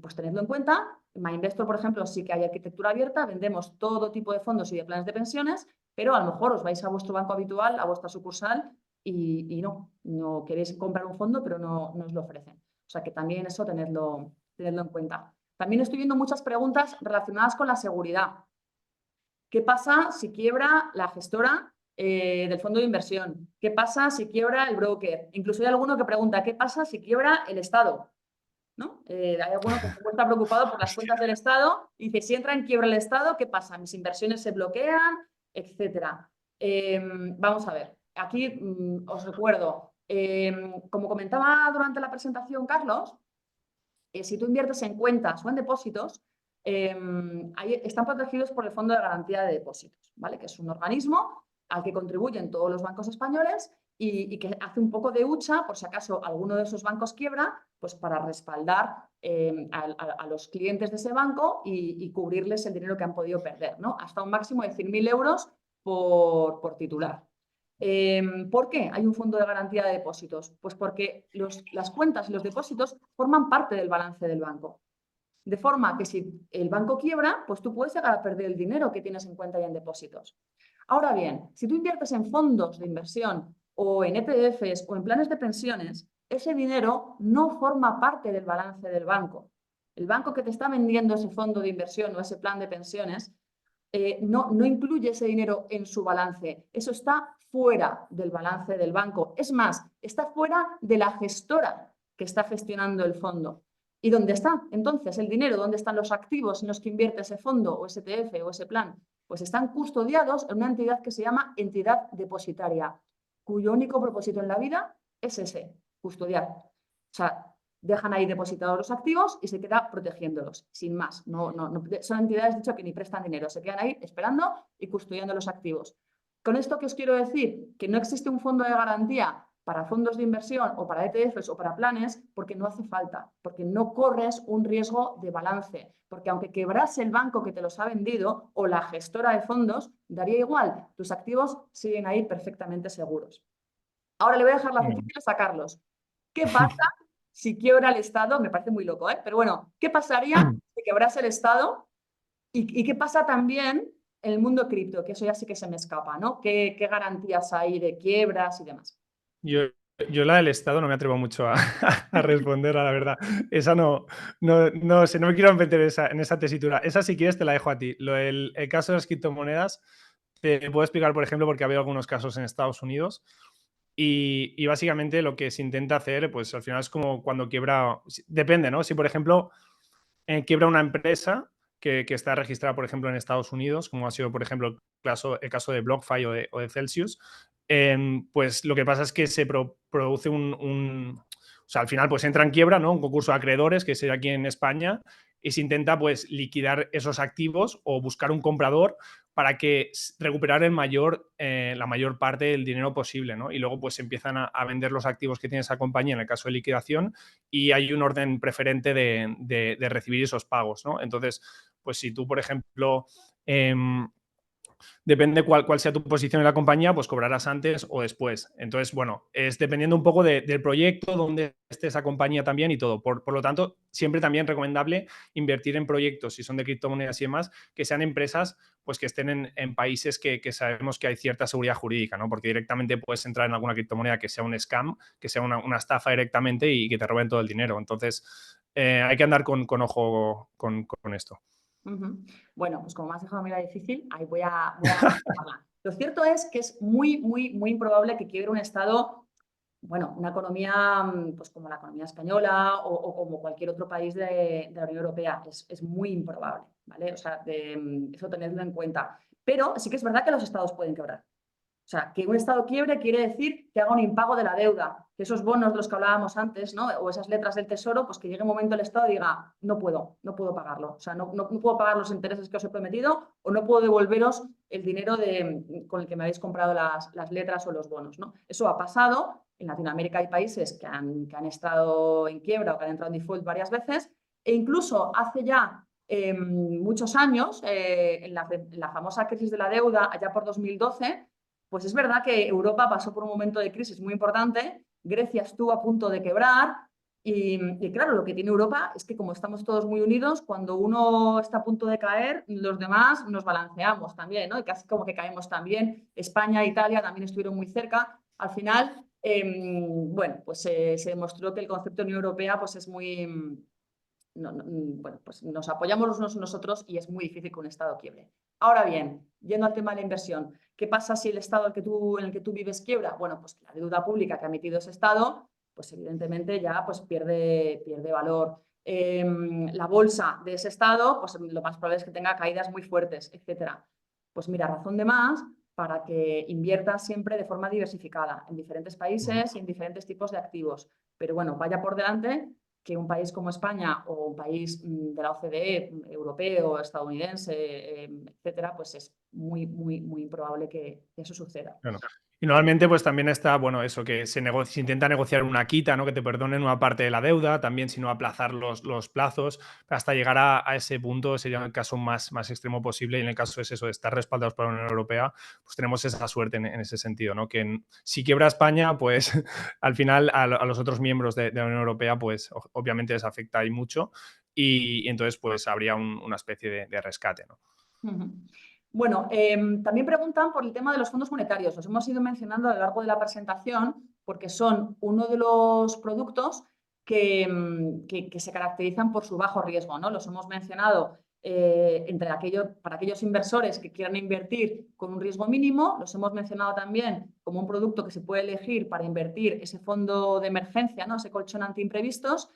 pues tenedlo en cuenta. En MyInvestor, por ejemplo, sí que hay arquitectura abierta, vendemos todo tipo de fondos y de planes de pensiones, pero a lo mejor os vais a vuestro banco habitual, a vuestra sucursal y no queréis comprar un fondo, pero no os lo ofrecen. O sea que también eso tenedlo en cuenta. También estoy viendo muchas preguntas relacionadas con la seguridad. ¿Qué pasa si quiebra la gestora del fondo de inversión? ¿Qué pasa si quiebra el broker? Incluso hay alguno que pregunta, ¿qué pasa si quiebra el Estado? ¿No? Hay alguno que está preocupado por las cuentas del Estado y dice, si entra en quiebra el Estado, ¿qué pasa? ¿Mis inversiones se bloquean? Etcétera. Vamos a ver, aquí os recuerdo, como comentaba durante la presentación Carlos, si tú inviertes en cuentas o en depósitos, están protegidos por el Fondo de Garantía de Depósitos, ¿vale? Que es un organismo al que contribuyen todos los bancos españoles y que hace un poco de hucha por si acaso alguno de esos bancos quiebra, pues para respaldar a los clientes de ese banco y cubrirles el dinero que han podido perder, ¿no? Hasta un máximo de 100.000 euros por titular. ¿Por qué hay un fondo de garantía de depósitos? Pues porque las cuentas y los depósitos forman parte del balance del banco. De forma que si el banco quiebra, pues tú puedes llegar a perder el dinero que tienes en cuenta y en depósitos. Ahora bien, si tú inviertes en fondos de inversión o en ETFs o en planes de pensiones, ese dinero no forma parte del balance del banco. El banco que te está vendiendo ese fondo de inversión o ese plan de pensiones no incluye ese dinero en su balance. Eso está fuera del balance del banco. Es más, está fuera de la gestora que está gestionando el fondo. ¿Y dónde está entonces el dinero? ¿Dónde están los activos en los que invierte ese fondo o ese ETF o ese plan? Pues están custodiados en una entidad que se llama entidad depositaria, cuyo único propósito en la vida es ese, custodiar. O sea, dejan ahí depositados los activos y se queda protegiéndolos, sin más. Son entidades, de hecho, que ni prestan dinero, se quedan ahí esperando y custodiando los activos. Con esto, ¿qué os quiero decir? Que no existe un fondo de garantía para fondos de inversión o para ETFs o para planes porque no hace falta, porque no corres un riesgo de balance, porque aunque quebrase el banco que te los ha vendido o la gestora de fondos, daría igual, tus activos siguen ahí perfectamente seguros. Ahora le voy a dejar las difíciles a Carlos. ¿Qué pasa si quiebra el Estado? Me parece muy loco, ¿eh? Pero bueno, ¿qué pasaría si quebrase el Estado? ¿Y qué pasa también en el mundo cripto? Que eso ya sí que se me escapa, ¿no? ¿Qué garantías hay de quiebras y demás? Yo la del Estado no me atrevo mucho a responder, a la verdad. Esa no sé, no me quiero meter en esa tesitura. Esa, si quieres, te la dejo a ti. El caso de las criptomonedas, te puedo explicar, por ejemplo, porque ha habido algunos casos en Estados Unidos y básicamente lo que se intenta hacer, pues al final es como cuando quiebra, depende, ¿no? Si, por ejemplo, quiebra una empresa que está registrada, por ejemplo, en Estados Unidos, como ha sido, por ejemplo, el caso de BlockFi o de Celsius, pues lo que pasa es que se produce o sea, al final pues entra en quiebra, ¿no? Un concurso de acreedores, que es aquí en España, y se intenta pues liquidar esos activos o buscar un comprador para que recuperar la mayor parte del dinero posible, ¿no? Y luego pues empiezan a vender los activos que tiene esa compañía en el caso de liquidación y hay un orden preferente de recibir esos pagos, ¿no? Entonces, pues si tú, por ejemplo, depende cuál sea tu posición en la compañía, pues cobrarás antes o después. Entonces, bueno, es dependiendo un poco del proyecto, donde esté esa compañía también y todo. Por lo tanto, siempre también recomendable invertir en proyectos, si son de criptomonedas y demás, que sean empresas pues que estén en países que sabemos que hay cierta seguridad jurídica, ¿no? Porque directamente puedes entrar en alguna criptomoneda que sea un scam, que sea una estafa directamente y que te roben todo el dinero. Entonces, hay que andar con ojo con esto. Bueno, pues como me has dejado mira difícil, ahí voy a manejarla. Lo cierto es que es muy, muy, muy improbable que quiebre un Estado, bueno, una economía pues como la economía española o como cualquier otro país de la Unión Europea. Es muy improbable, ¿vale? O sea, eso tenedlo en cuenta. Pero sí que es verdad que los Estados pueden quebrar. O sea, que un Estado quiebre quiere decir que haga un impago de la deuda, que esos bonos de los que hablábamos antes, ¿no? O esas letras del Tesoro, pues que llegue un momento el Estado y diga, no puedo pagarlo. O sea, no puedo pagar los intereses que os he prometido o no puedo devolveros el dinero con el que me habéis comprado las letras o los bonos, ¿no? Eso ha pasado. En Latinoamérica hay países que han estado en quiebra o que han entrado en default varias veces e incluso hace ya muchos años, en la famosa crisis de la deuda, allá por 2012, pues es verdad que Europa pasó por un momento de crisis muy importante, Grecia estuvo a punto de quebrar y claro, lo que tiene Europa es que como estamos todos muy unidos, cuando uno está a punto de caer, los demás nos balanceamos también, ¿no? Y casi como que caemos también. España e Italia también estuvieron muy cerca. Al final, bueno, pues se demostró que el concepto de Unión Europea pues es muy... bueno, pues nos apoyamos los unos nosotros y es muy difícil que un Estado quiebre. Ahora bien, yendo al tema de la inversión, ¿qué pasa si el Estado en el que tú vives quiebra? Bueno, pues la deuda pública que ha emitido ese Estado, pues evidentemente ya pues pierde valor. La bolsa de ese Estado, pues lo más probable es que tenga caídas muy fuertes, etcétera. Pues mira, razón de más para que inviertas siempre de forma diversificada en diferentes países y en diferentes tipos de activos. Pero bueno, vaya por delante que un país como España o un país de la OCDE, europeo, estadounidense, etcétera, pues es muy, muy, muy improbable que eso suceda. Bueno. Y normalmente pues también está, bueno, eso, que se intenta negociar una quita, ¿no? Que te perdonen una parte de la deuda, también si no aplazar los plazos, hasta llegar a ese punto sería el caso más extremo posible y en el caso es eso, de estar respaldados por la Unión Europea, pues tenemos esa suerte en ese sentido, ¿no? Que si quiebra España, pues al final a los otros miembros de la Unión Europea, pues obviamente les afecta ahí mucho y entonces pues habría una especie de rescate, ¿no? Bueno, también preguntan por el tema de los fondos monetarios. Los hemos ido mencionando a lo largo de la presentación porque son uno de los productos que se caracterizan por su bajo riesgo, ¿no? Los hemos mencionado para aquellos inversores que quieran invertir con un riesgo mínimo. Los hemos mencionado también como un producto que se puede elegir para invertir ese fondo de emergencia, ¿no? Ese colchón ante imprevistos.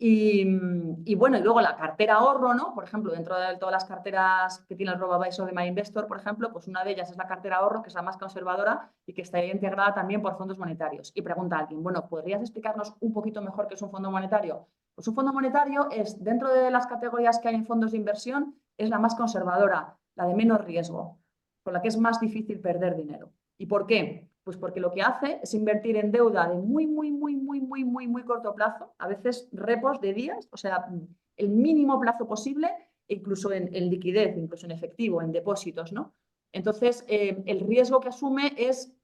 Y bueno, y luego la cartera ahorro, ¿no? Por ejemplo, dentro de todas las carteras que tiene el RoboAdvisor de MyInvestor, por ejemplo, pues una de ellas es la cartera ahorro, que es la más conservadora y que está integrada también por fondos monetarios. Y pregunta a alguien, bueno, ¿podrías explicarnos un poquito mejor qué es un fondo monetario? Pues un fondo monetario es, dentro de las categorías que hay en fondos de inversión, es la más conservadora, la de menos riesgo, con la que es más difícil perder dinero. ¿Y por qué? Pues porque lo que hace es invertir en deuda de muy corto plazo, a veces repos de días, o sea, el mínimo plazo posible, incluso en liquidez, incluso en efectivo, en depósitos, ¿no? Entonces, el riesgo que asume es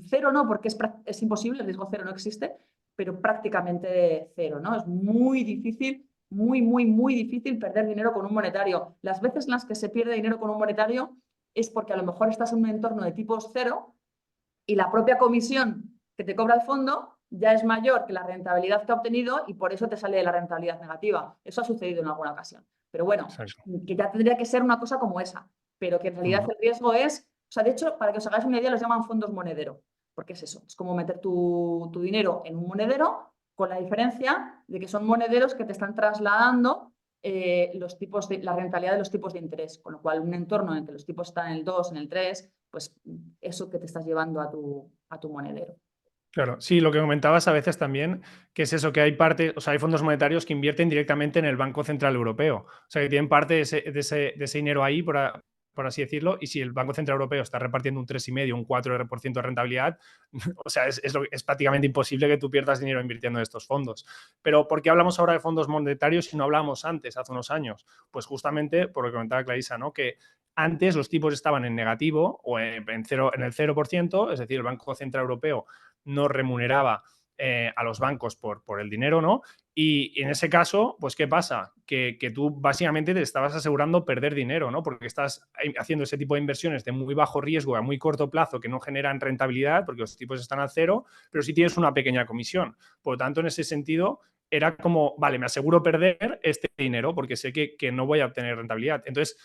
cero, no, porque es imposible, el riesgo cero no existe, pero prácticamente cero, ¿no? Es muy difícil, muy difícil perder dinero con un monetario. Las veces en las que se pierde dinero con un monetario es porque a lo mejor estás en un entorno de tipos cero y la propia comisión que te cobra el fondo ya es mayor que la rentabilidad que ha obtenido y por eso te sale de la rentabilidad negativa. Eso ha sucedido en alguna ocasión. Pero bueno, Exacto. que ya tendría que ser una cosa como esa, pero que en realidad el riesgo es, o sea, de hecho, para que os hagáis una idea, los llaman fondos monedero, porque es eso, es como meter tu dinero en un monedero con la diferencia de que son monederos que te están trasladando la rentabilidad de los tipos de interés, con lo cual un entorno en que los tipos están en el 2, en el 3, pues eso que te estás llevando a tu monedero. Claro, sí, lo que comentabas a veces también, que es eso, que hay parte, o sea, hay fondos monetarios que invierten directamente en el Banco Central Europeo. O sea, que tienen parte de ese dinero ahí, por así decirlo, y si el Banco Central Europeo está repartiendo un 3,5, un 4% de rentabilidad, o sea, es prácticamente imposible que tú pierdas dinero invirtiendo en estos fondos. Pero ¿por qué hablamos ahora de fondos monetarios si no hablamos antes, hace unos años? Pues justamente por lo que comentaba Clarisa, ¿no? Que antes los tipos estaban en negativo o en el 0%, es decir, el Banco Central Europeo no remuneraba a los bancos por el dinero, ¿no? Y en ese caso, pues, ¿qué pasa? Que tú básicamente te estabas asegurando perder dinero, ¿no? Porque estás haciendo ese tipo de inversiones de muy bajo riesgo a muy corto plazo que no generan rentabilidad porque los tipos están al cero, pero sí tienes una pequeña comisión. Por lo tanto, en ese sentido, era como, vale, me aseguro perder este dinero porque sé que no voy a obtener rentabilidad. Entonces,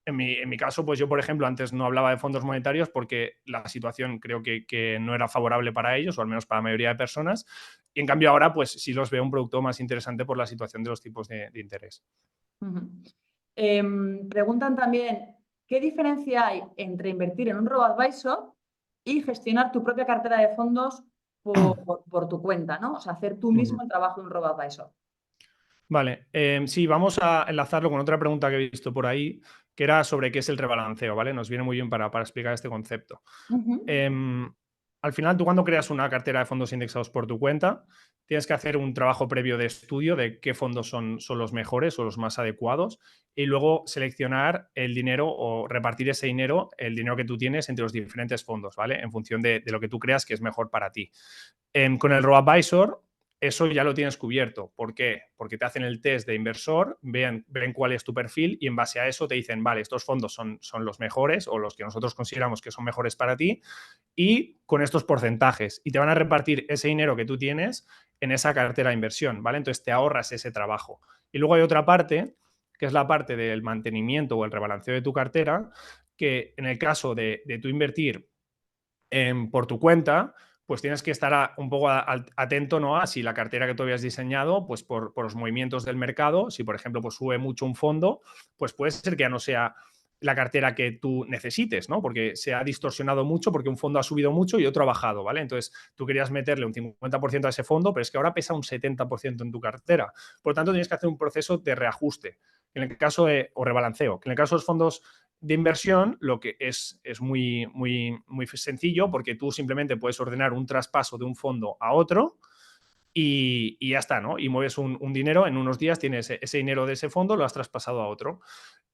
en mi caso, pues yo, por ejemplo, antes no hablaba de fondos monetarios porque la situación creo que no era favorable para ellos, o al menos para la mayoría de personas. Y en cambio ahora, pues sí los veo un producto más interesante por la situación de los tipos de interés. Preguntan también, ¿qué diferencia hay entre invertir en un robo-advisor y gestionar tu propia cartera de fondos por tu cuenta, ¿no? O sea, hacer tú mismo el trabajo de un robo-advisor. Vale, sí, vamos a enlazarlo con otra pregunta que he visto por ahí, que era sobre qué es el rebalanceo, ¿vale? Nos viene muy bien para explicar este concepto. Al final, tú cuando creas una cartera de fondos indexados por tu cuenta, tienes que hacer un trabajo previo de estudio de qué fondos son los mejores o los más adecuados y luego seleccionar el dinero o repartir ese dinero, el dinero que tú tienes entre los diferentes fondos, ¿vale? En función de lo que tú creas que es mejor para ti. Con el RoboAdvisor eso ya lo tienes cubierto. ¿Por qué? Porque te hacen el test de inversor, ven cuál es tu perfil y en base a eso te dicen, vale, estos fondos son los mejores o los que nosotros consideramos que son mejores para ti y con estos porcentajes. Y te van a repartir ese dinero que tú tienes en esa cartera de inversión, ¿vale? Entonces te ahorras ese trabajo. Y luego hay otra parte, que es la parte del mantenimiento o el rebalanceo de tu cartera, que en el caso de tú invertir por tu cuenta, pues tienes que estar un poco atento, ¿no? A si la cartera que tú habías diseñado, pues por los movimientos del mercado, si por ejemplo pues sube mucho un fondo, pues puede ser que ya no sea la cartera que tú necesites, ¿no? Porque se ha distorsionado mucho porque un fondo ha subido mucho y otro ha bajado, ¿vale? Entonces tú querías meterle un 50% a ese fondo, pero es que ahora pesa un 70% en tu cartera. Por lo tanto, tienes que hacer un proceso de reajuste. En el caso o rebalanceo, que en el caso de los fondos de inversión, lo que es muy sencillo porque tú simplemente puedes ordenar un traspaso de un fondo a otro y ya está, ¿no? Y mueves un dinero, en unos días tienes ese dinero de ese fondo, lo has traspasado a otro.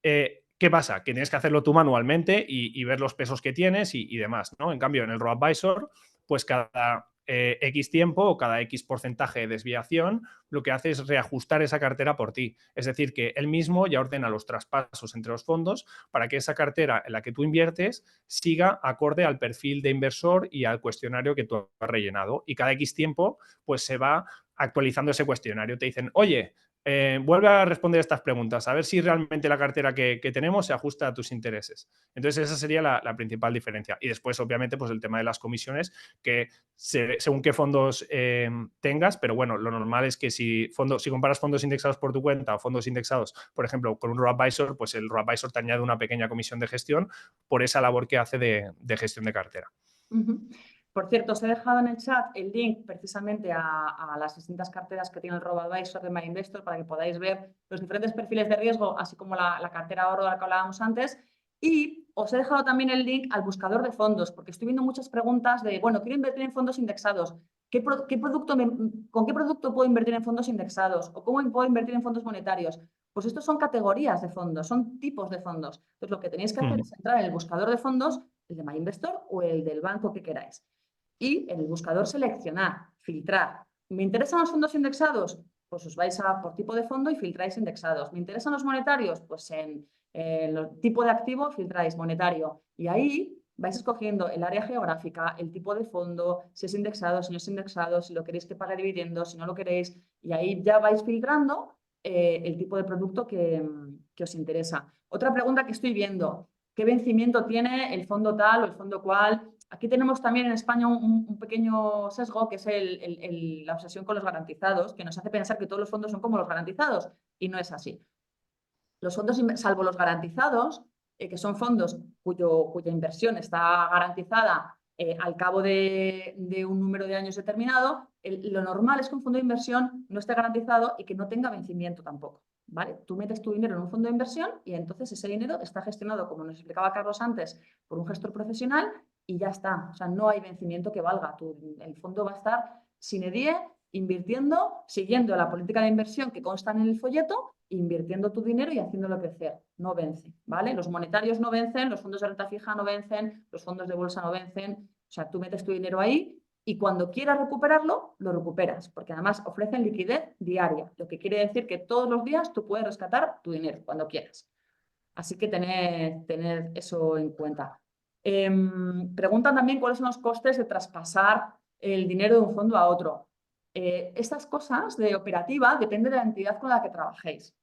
¿Qué pasa? Que tienes que hacerlo tú manualmente y ver los pesos que tienes y demás, ¿no? En cambio, en el RoboAdvisor, pues cada X tiempo o cada X porcentaje de desviación, lo que hace es reajustar esa cartera por ti. Es decir, que él mismo ya ordena los traspasos entre los fondos para que esa cartera en la que tú inviertes siga acorde al perfil de inversor y al cuestionario que tú has rellenado. Y cada X tiempo, pues se va actualizando ese cuestionario. Te dicen, oye, vuelve a responder estas preguntas, a ver si realmente la cartera que tenemos se ajusta a tus intereses. Entonces, esa sería la principal diferencia. Y después, obviamente, pues el tema de las comisiones, que según qué fondos tengas, pero bueno, lo normal es que si comparas fondos indexados por tu cuenta o fondos indexados, por ejemplo, con un RoboAdvisor, pues el RoboAdvisor te añade una pequeña comisión de gestión por esa labor que hace de gestión de cartera. Por cierto, os he dejado en el chat el link precisamente a las distintas carteras que tiene el RoboAdvisor de MyInvestor para que podáis ver los diferentes perfiles de riesgo, así como la cartera ahorro de la que hablábamos antes. Y os he dejado también el link al buscador de fondos, porque estoy viendo muchas preguntas de, bueno, quiero invertir en fondos indexados. ¿Con qué producto puedo invertir en fondos indexados? ¿O cómo puedo invertir en fondos monetarios? Pues estos son categorías de fondos, son tipos de fondos. Entonces, lo que tenéis que hacer es entrar en el buscador de fondos, el de MyInvestor o el del banco que queráis. Y en el buscador seleccionar, filtrar. ¿Me interesan los fondos indexados? Pues os vais por tipo de fondo y filtráis indexados. ¿Me interesan los monetarios? Pues en el tipo de activo filtráis monetario. Y ahí vais escogiendo el área geográfica, el tipo de fondo, si es indexado, si no es indexado, si lo queréis que pague dividendos, si no lo queréis. Y ahí ya vais filtrando el tipo de producto que os interesa. Otra pregunta que estoy viendo, ¿qué vencimiento tiene el fondo tal o el fondo cual? Aquí tenemos también en España un pequeño sesgo, que es la obsesión con los garantizados, que nos hace pensar que todos los fondos son como los garantizados, y no es así. Los fondos, salvo los garantizados, que son fondos cuya inversión está garantizada al cabo de un número de años determinado, lo normal es que un fondo de inversión no esté garantizado y que no tenga vencimiento tampoco. ¿Vale? Tú metes tu dinero en un fondo de inversión y entonces ese dinero está gestionado, como nos explicaba Carlos antes, por un gestor profesional y ya está. O sea, no hay vencimiento que valga. El fondo va a estar sine die, invirtiendo, siguiendo la política de inversión que consta en el folleto, invirtiendo tu dinero y haciéndolo crecer. No vence, ¿vale? Los monetarios no vencen, los fondos de renta fija no vencen, los fondos de bolsa no vencen. O sea, tú metes tu dinero ahí y cuando quieras recuperarlo, lo recuperas, porque además ofrecen liquidez diaria, lo que quiere decir que todos los días tú puedes rescatar tu dinero cuando quieras. Así que tened eso en cuenta. Preguntan también cuáles son los costes de traspasar el dinero de un fondo a otro. Estas cosas de operativa dependen de la entidad con la que trabajéis.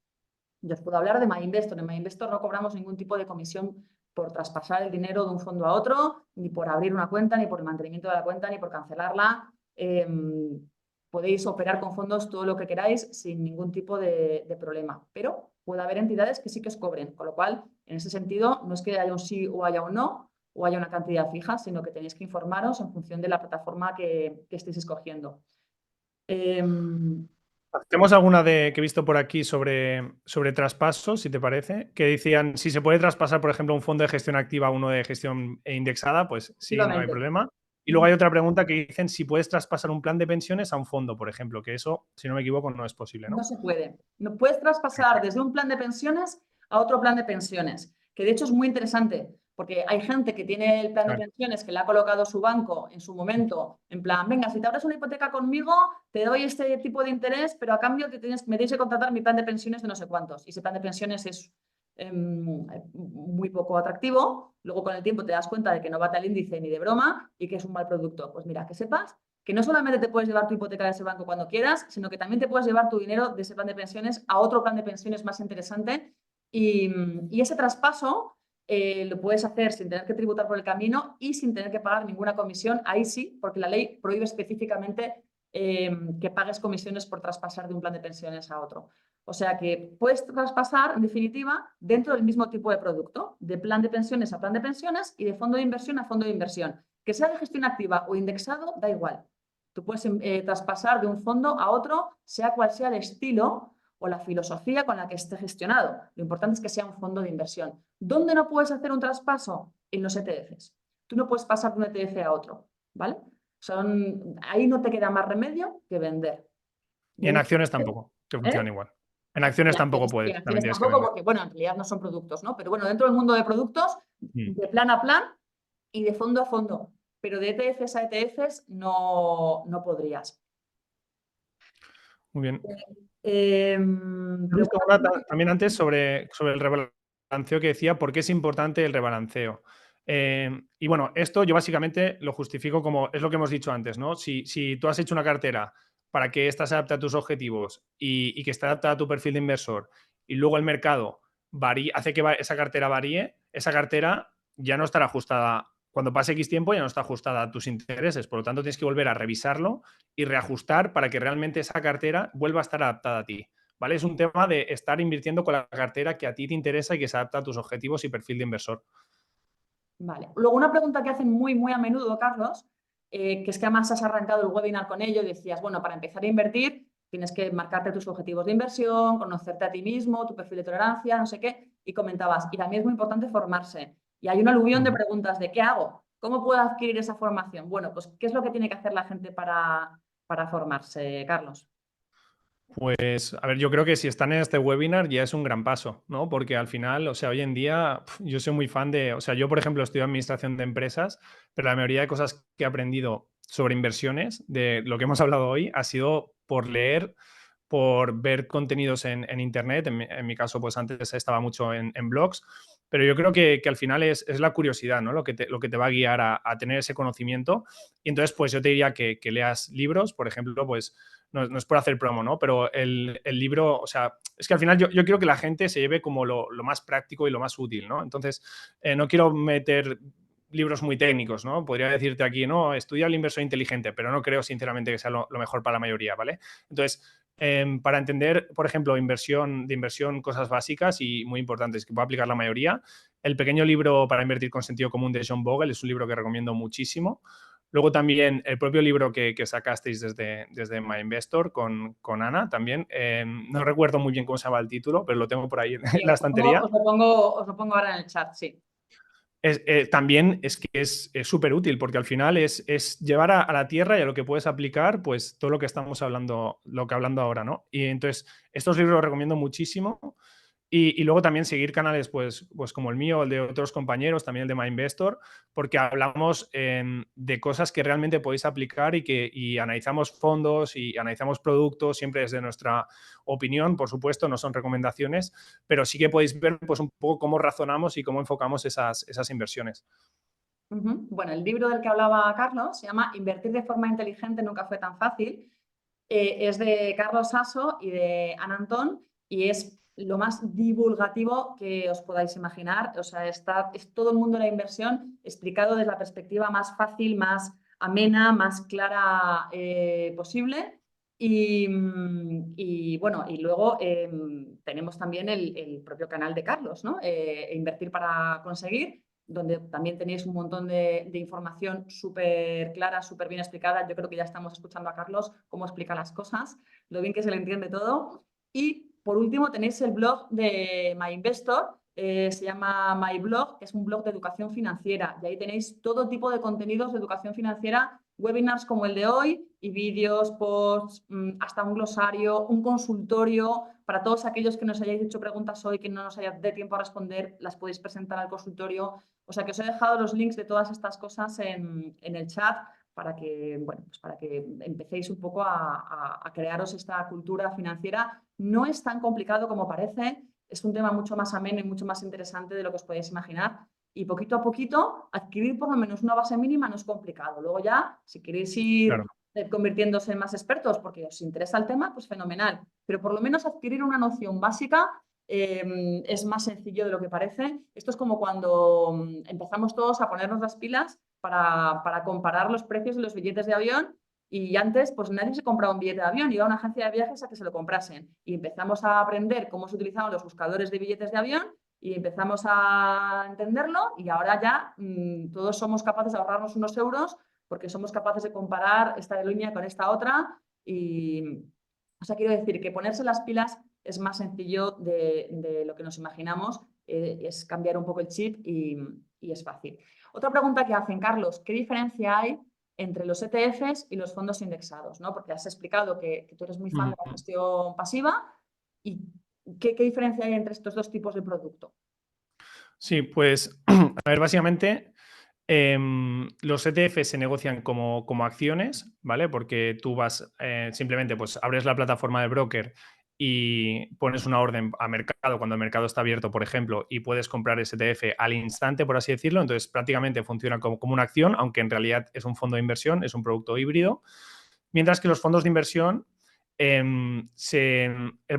Yo os puedo hablar de MyInvestor. En MyInvestor no cobramos ningún tipo de comisión por traspasar el dinero de un fondo a otro, ni por abrir una cuenta, ni por el mantenimiento de la cuenta, ni por cancelarla. Podéis operar con fondos todo lo que queráis sin ningún tipo de problema, pero puede haber entidades que sí que os cobren, con lo cual, en ese sentido, no es que haya un sí o haya un no, o haya una cantidad fija, sino que tenéis que informaros en función de la plataforma que estéis escogiendo. Tenemos alguna que he visto por aquí sobre traspasos, si te parece, que decían si se puede traspasar, por ejemplo, un fondo de gestión activa a uno de gestión indexada, pues sí, no hay problema. Y luego hay otra pregunta que dicen si puedes traspasar un plan de pensiones a un fondo, por ejemplo, que eso, si no me equivoco, no es posible, ¿no? No se puede. No puedes traspasar desde un plan de pensiones a otro plan de pensiones, que de hecho es muy interesante, porque hay gente que tiene el plan de pensiones que le ha colocado su banco en su momento, en plan, venga, si te abres una hipoteca conmigo, te doy este tipo de interés, pero a cambio me tienes que contratar mi plan de pensiones de no sé cuántos. Y ese plan de pensiones es muy poco atractivo. Luego con el tiempo te das cuenta de que no bate al índice ni de broma y que es un mal producto. Pues mira, que sepas que no solamente te puedes llevar tu hipoteca de ese banco cuando quieras, sino que también te puedes llevar tu dinero de ese plan de pensiones a otro plan de pensiones más interesante. Y ese traspaso lo puedes hacer sin tener que tributar por el camino y sin tener que pagar ninguna comisión. Ahí sí, porque la ley prohíbe específicamente que pagues comisiones por traspasar de un plan de pensiones a otro. O sea que puedes traspasar, en definitiva, dentro del mismo tipo de producto, de plan de pensiones a plan de pensiones y de fondo de inversión a fondo de inversión. Que sea de gestión activa o indexado, da igual. Tú puedes traspasar de un fondo a otro, sea cual sea el estilo o la filosofía con la que esté gestionado. Lo importante es que sea un fondo de inversión. ¿Dónde no puedes hacer un traspaso? En los ETFs. Tú no puedes pasar de un ETF a otro, ¿vale? Ahí no te queda más remedio que vender. Y en acciones tampoco, que funcionan igual. En acciones tampoco puedes. En acciones tampoco, porque, bueno, en realidad no son productos, ¿no? Pero bueno, dentro del mundo de productos, de plan a plan y de fondo a fondo. Pero de ETFs a ETFs no podrías. Muy bien. También antes sobre el rebalanceo que decía, ¿por qué es importante el rebalanceo? Y bueno, esto yo básicamente lo justifico como es lo que hemos dicho antes, ¿no? Si tú has hecho una cartera para que ésta se adapte a tus objetivos y que esté adaptada a tu perfil de inversor y luego el mercado hace que esa cartera varíe, esa cartera ya no estará ajustada. Cuando pase X tiempo ya no está ajustada a tus intereses, por lo tanto tienes que volver a revisarlo y reajustar para que realmente esa cartera vuelva a estar adaptada a ti, ¿vale? Es un tema de estar invirtiendo con la cartera que a ti te interesa y que se adapta a tus objetivos y perfil de inversor. Vale. Luego una pregunta que hacen muy, muy a menudo, Carlos, que es que además has arrancado el webinar con ello y decías, bueno, para empezar a invertir tienes que marcarte tus objetivos de inversión, conocerte a ti mismo, tu perfil de tolerancia, no sé qué, y comentabas, y también es muy importante formarse. Y hay un aluvión de preguntas de ¿qué hago? ¿Cómo puedo adquirir esa formación? Bueno, pues ¿qué es lo que tiene que hacer la gente para formarse, Carlos? Pues, a ver, yo creo que si están en este webinar ya es un gran paso, ¿no? Porque al final, o sea, hoy en día yo soy muy fan de, o sea, yo por ejemplo estudio administración de empresas, pero la mayoría de cosas que he aprendido sobre inversiones, de lo que hemos hablado hoy, ha sido por leer, por ver contenidos en Internet. En mi caso, pues antes estaba mucho en blogs, pero yo creo que al final es la curiosidad, ¿no? Lo que te va a guiar a tener ese conocimiento. Y entonces, pues yo te diría que leas libros, por ejemplo, pues no es por hacer promo, ¿no? Pero el libro, o sea, es que al final yo quiero que la gente se lleve como lo más práctico y lo más útil, ¿no? Entonces, no quiero meter libros muy técnicos, ¿no? Podría decirte aquí, no, estudia el inversor inteligente, pero no creo sinceramente que sea lo mejor para la mayoría, ¿vale? Entonces, para entender, por ejemplo, de inversión, cosas básicas y muy importantes que puede aplicar la mayoría, el pequeño libro para invertir con sentido común de John Bogle es un libro que recomiendo muchísimo. Luego también el propio libro que sacasteis desde My Investor con Ana también. No recuerdo muy bien cómo se llama el título, pero lo tengo por ahí en Sí, la estantería. os lo pongo ahora en el chat, sí. También es que es súper útil porque al final es llevar a la tierra y a lo que puedes aplicar pues todo lo que estamos hablando, lo que hablando ahora, ¿no? Y entonces estos libros los recomiendo muchísimo. Y luego también seguir canales pues como el mío, el de otros compañeros, también el de MyInvestor, porque hablamos de cosas que realmente podéis aplicar y analizamos fondos y analizamos productos siempre desde nuestra opinión, por supuesto, no son recomendaciones, pero sí que podéis ver pues un poco cómo razonamos y cómo enfocamos esas inversiones. Bueno, el libro del que hablaba Carlos se llama Invertir de forma inteligente nunca fue tan fácil. Es de Carlos Sasso y de Ana Antón y es lo más divulgativo que os podáis imaginar. O sea, es todo el mundo de la inversión explicado desde la perspectiva más fácil, más amena, más clara posible. Y bueno, y luego tenemos también el propio canal de Carlos, ¿no? Invertir para conseguir, donde también tenéis un montón de información súper clara, súper bien explicada. Yo creo que ya estamos escuchando a Carlos cómo explica las cosas, lo bien que se le entiende todo. Y por último tenéis el blog de MyInvestor, se llama MyBlog, que es un blog de educación financiera. Y ahí tenéis todo tipo de contenidos de educación financiera, webinars como el de hoy y vídeos, posts, hasta un glosario, un consultorio. Para todos aquellos que nos hayáis hecho preguntas hoy que no nos haya de tiempo a responder, las podéis presentar al consultorio. O sea que os he dejado los links de todas estas cosas en el chat para que, bueno, pues para que empecéis un poco a crearos esta cultura financiera. No es tan complicado como parece, es un tema mucho más ameno y mucho más interesante de lo que os podéis imaginar. Y poquito a poquito, adquirir por lo menos una base mínima no es complicado. Luego ya, si queréis ir Claro. convirtiéndose en más expertos porque os interesa el tema, pues fenomenal. Pero por lo menos adquirir una noción básica es más sencillo de lo que parece. Esto es como cuando empezamos todos a ponernos las pilas para comparar los precios de los billetes de avión y antes pues nadie se compraba un billete de avión, iba a una agencia de viajes a que se lo comprasen y empezamos a aprender cómo se utilizaban los buscadores de billetes de avión y empezamos a entenderlo y ahora ya todos somos capaces de ahorrarnos unos euros porque somos capaces de comparar esta aerolínea con esta otra y, o sea, quiero decir que ponerse las pilas es más sencillo de lo que nos imaginamos, es cambiar un poco el chip y es fácil. Otra pregunta que hacen, Carlos, ¿qué diferencia hay entre los ETFs y los fondos indexados? ¿No? Porque has explicado que tú eres muy fan de la gestión pasiva y ¿qué diferencia hay entre estos dos tipos de producto? Sí, pues, a ver, básicamente los ETF se negocian como acciones, ¿vale? Porque tú vas, simplemente pues abres la plataforma de broker y pones una orden a mercado cuando el mercado está abierto, por ejemplo, y puedes comprar ese ETF al instante, por así decirlo. Entonces, prácticamente funciona como una acción, aunque en realidad es un fondo de inversión, es un producto híbrido. Mientras que los fondos de inversión, el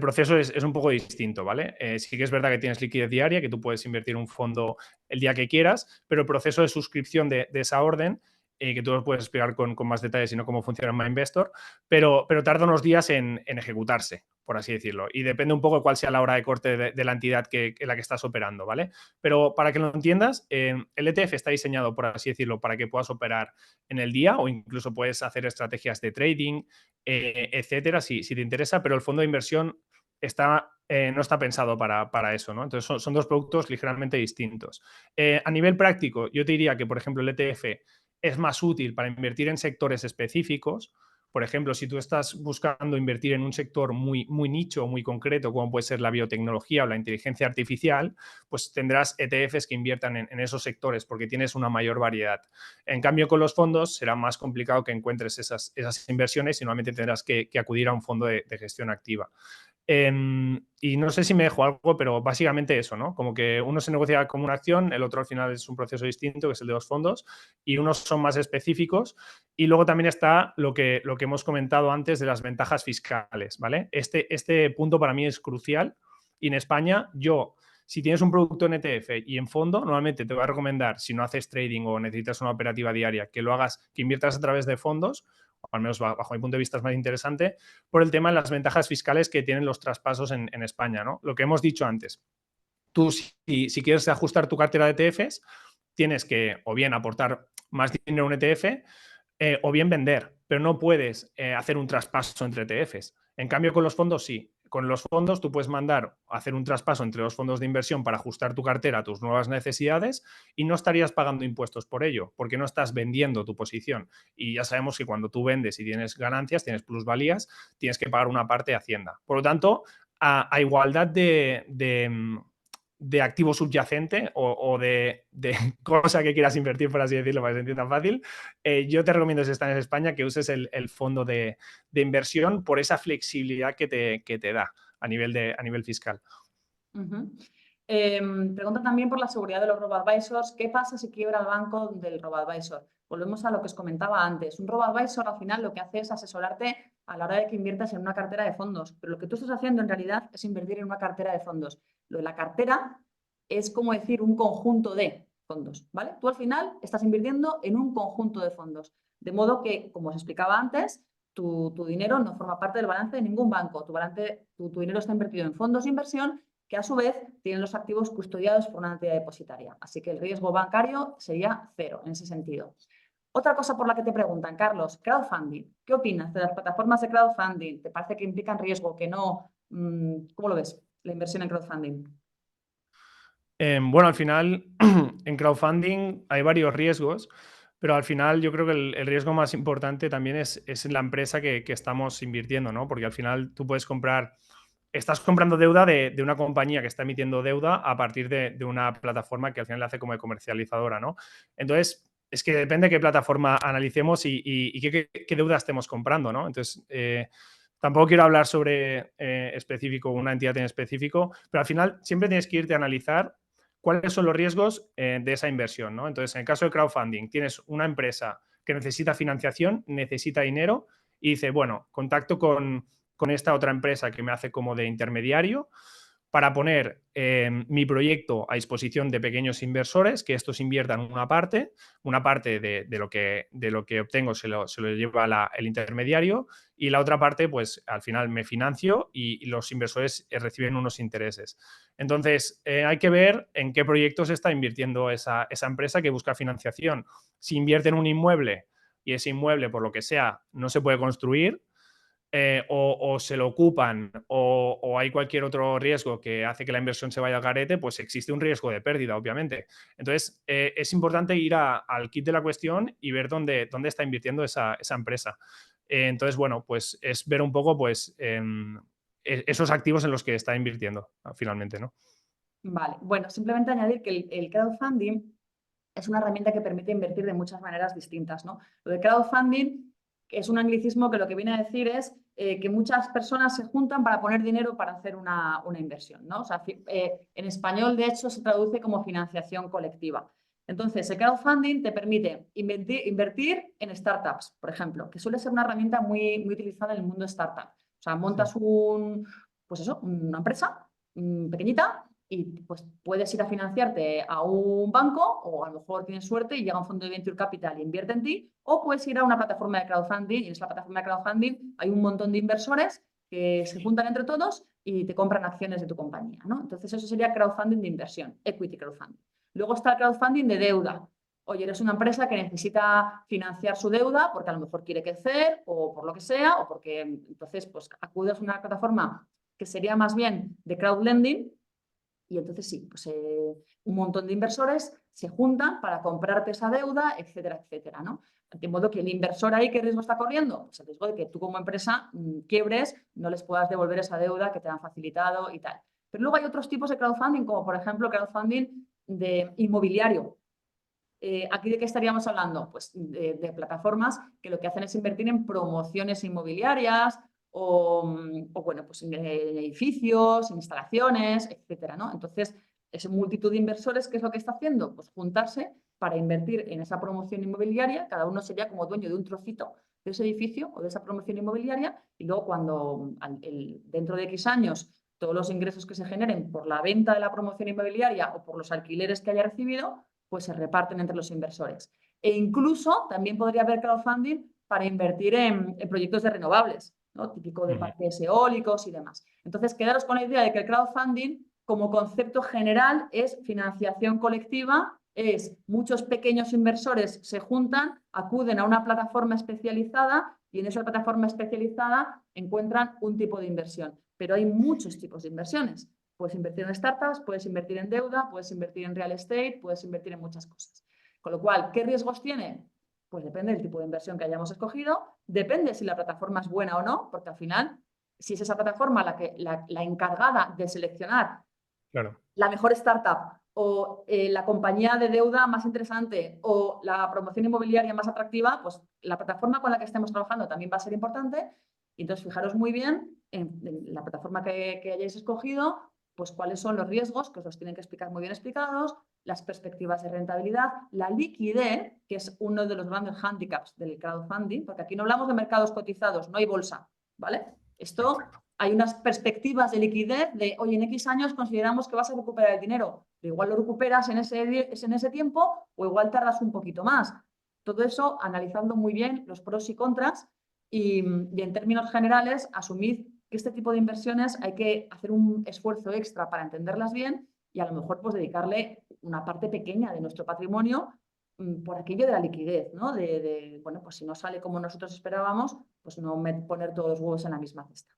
proceso es un poco distinto, ¿vale? Sí que es verdad que tienes liquidez diaria, que tú puedes invertir un fondo el día que quieras, pero el proceso de suscripción de esa orden, que tú lo puedes explicar con más detalles y no cómo funciona en MyInvestor, pero tarda unos días en ejecutarse, por así decirlo. Y depende un poco de cuál sea la hora de corte de la entidad en la que estás operando, ¿vale? Pero para que lo entiendas, el ETF está diseñado, por así decirlo, para que puedas operar en el día o incluso puedes hacer estrategias de trading, etcétera, si te interesa, pero el fondo de inversión está no está pensado para eso, ¿no? Entonces son dos productos ligeramente distintos. A nivel práctico, yo te diría que, por ejemplo, el ETF es más útil para invertir en sectores específicos. Por ejemplo, si tú estás buscando invertir en un sector muy, muy nicho, muy concreto, como puede ser la biotecnología o la inteligencia artificial, pues tendrás ETFs que inviertan en esos sectores porque tienes una mayor variedad. En cambio, con los fondos será más complicado que encuentres esas inversiones y normalmente tendrás que acudir a un fondo de gestión activa. Y no sé si me dejo algo, pero básicamente eso, ¿no? Como que uno se negocia como una acción, el otro al final es un proceso distinto, que es el de los fondos, y unos son más específicos. Y luego también está lo que hemos comentado antes de las ventajas fiscales, ¿vale? Este punto para mí es crucial. Y en España, si tienes un producto en ETF y en fondo, normalmente te voy a recomendar, si no haces trading o necesitas una operativa diaria, que lo hagas, que inviertas a través de fondos, o al menos bajo mi punto de vista es más interesante, por el tema de las ventajas fiscales que tienen los traspasos en España, ¿no? Lo que hemos dicho antes. Tú, si quieres ajustar tu cartera de ETFs, tienes que o bien aportar más dinero a un ETF o bien vender, pero no puedes hacer un traspaso entre ETFs. En cambio, con los fondos sí. Con los fondos tú puedes hacer un traspaso entre los fondos de inversión para ajustar tu cartera a tus nuevas necesidades y no estarías pagando impuestos por ello, porque no estás vendiendo tu posición. Y ya sabemos que cuando tú vendes y tienes ganancias, tienes plusvalías, tienes que pagar una parte de Hacienda. Por lo tanto, a igualdad de activo subyacente o de cosa que quieras invertir, por así decirlo, para que se entienda fácil, yo te recomiendo, si estás en España, que uses el fondo de inversión por esa flexibilidad que te da a nivel fiscal. Pregunta también por la seguridad de los robo-advisors. ¿Qué pasa si quiebra el banco del robo-advisor? Volvemos a lo que os comentaba antes. Un robo-advisor al final lo que hace es asesorarte a la hora de que inviertas en una cartera de fondos, pero lo que tú estás haciendo en realidad es invertir en una cartera de fondos. Lo de la cartera es como decir un conjunto de fondos, ¿vale? Tú al final estás invirtiendo en un conjunto de fondos, de modo que, como os explicaba antes, tu dinero no forma parte del balance de ningún banco. Tu dinero está invertido en fondos de inversión que a su vez tienen los activos custodiados por una entidad depositaria. Así que el riesgo bancario sería cero en ese sentido. Otra cosa por la que te preguntan, Carlos, crowdfunding. ¿Qué opinas de las plataformas de crowdfunding? ¿Te parece que implican riesgo, que no? ¿Cómo lo ves, la inversión en crowdfunding? Bueno, al final, en crowdfunding hay varios riesgos, pero al final yo creo que el riesgo más importante también es la empresa que estamos invirtiendo, ¿no? Porque al final tú puedes estás comprando deuda de una compañía que está emitiendo deuda a partir de una plataforma que al final le hace como de comercializadora, ¿no? Entonces, es que depende de qué plataforma analicemos y qué deuda estemos comprando, ¿no? Entonces, tampoco quiero hablar sobre específico, una entidad en específico, pero al final siempre tienes que irte a analizar cuáles son los riesgos de esa inversión, ¿no? Entonces, en el caso de crowdfunding, tienes una empresa que necesita financiación, necesita dinero y dice, bueno, contacto con esta otra empresa que me hace como de intermediario para poner mi proyecto a disposición de pequeños inversores, que estos inviertan una parte de lo que obtengo se lo lleva el intermediario y la otra parte, pues al final me financio y los inversores reciben unos intereses. Entonces, hay que ver en qué proyectos está invirtiendo esa empresa que busca financiación. Si invierte en un inmueble y ese inmueble, por lo que sea, no se puede construir, o se lo ocupan o hay cualquier otro riesgo que hace que la inversión se vaya al garete, pues existe un riesgo de pérdida, obviamente. Entonces, es importante ir al kit de la cuestión y ver dónde está invirtiendo esa empresa. Entonces, bueno, pues es ver un poco pues, esos activos en los que está invirtiendo finalmente, ¿no? Vale, bueno, simplemente añadir que el crowdfunding es una herramienta que permite invertir de muchas maneras distintas, ¿no? Lo de crowdfunding es un anglicismo que lo que viene a decir es que muchas personas se juntan para poner dinero para hacer una inversión, ¿no? O sea, en español, de hecho, se traduce como financiación colectiva. Entonces, el crowdfunding te permite invertir en startups, por ejemplo, que suele ser una herramienta muy, muy utilizada en el mundo startup. O sea, montas pues eso, una empresa pequeñita y pues puedes ir a financiarte a un banco o a lo mejor tienes suerte y llega un fondo de venture capital y invierte en ti, o puedes ir a una plataforma de crowdfunding y en esa plataforma de crowdfunding hay un montón de inversores que se juntan entre todos y te compran acciones de tu compañía, ¿no? Entonces eso sería crowdfunding de inversión, equity crowdfunding. Luego está el crowdfunding de deuda. Oye, eres una empresa que necesita financiar su deuda porque a lo mejor quiere crecer o por lo que sea, o porque entonces pues acudes a una plataforma que sería más bien de crowdlending. Y entonces sí, pues un montón de inversores se juntan para comprarte esa deuda, etcétera, etcétera, ¿no? De modo que el inversor ahí, ¿qué riesgo está corriendo? Pues el riesgo de que tú como empresa quiebres, no les puedas devolver esa deuda que te han facilitado y tal. Pero luego hay otros tipos de crowdfunding, como por ejemplo crowdfunding de inmobiliario. ¿Aquí de qué estaríamos hablando? Pues de plataformas que lo que hacen es invertir en promociones inmobiliarias o bueno, pues en edificios, en instalaciones, etcétera, ¿no? Entonces, esa multitud de inversores, ¿qué es lo que está haciendo? Pues juntarse para invertir en esa promoción inmobiliaria, cada uno sería como dueño de un trocito de ese edificio o de esa promoción inmobiliaria y luego cuando dentro de X años todos los ingresos que se generen por la venta de la promoción inmobiliaria o por los alquileres que haya recibido, pues se reparten entre los inversores. E incluso también podría haber crowdfunding para invertir en proyectos de renovables, ¿no? Típico de parques eólicos y demás. Entonces, quedaros con la idea de que el crowdfunding, como concepto general, es financiación colectiva, es muchos pequeños inversores se juntan, acuden a una plataforma especializada y en esa plataforma especializada encuentran un tipo de inversión. Pero hay muchos tipos de inversiones. Puedes invertir en startups, puedes invertir en deuda, puedes invertir en real estate, puedes invertir en muchas cosas. Con lo cual, ¿qué riesgos tiene? Pues depende del tipo de inversión que hayamos escogido, depende si la plataforma es buena o no, porque al final, si es esa plataforma la encargada de seleccionar la mejor startup o la compañía de deuda más interesante o la promoción inmobiliaria más atractiva, pues la plataforma con la que estemos trabajando también va a ser importante. Y entonces, fijaros muy bien en la plataforma que hayáis escogido, pues cuáles son los riesgos, que os los tienen que explicar muy bien explicados, las perspectivas de rentabilidad, la liquidez, que es uno de los grandes handicaps del crowdfunding, porque aquí no hablamos de mercados cotizados, no hay bolsa, ¿vale? Esto hay unas perspectivas de liquidez de, oye, en X años consideramos que vas a recuperar el dinero, pero igual lo recuperas en ese tiempo o igual tardas un poquito más. Todo eso analizando muy bien los pros y contras y en términos generales asumid que este tipo de inversiones hay que hacer un esfuerzo extra para entenderlas bien y a lo mejor pues dedicarle una parte pequeña de nuestro patrimonio por aquello de la liquidez, ¿no? Bueno, pues si no sale como nosotros esperábamos, pues no poner todos los huevos en la misma cesta.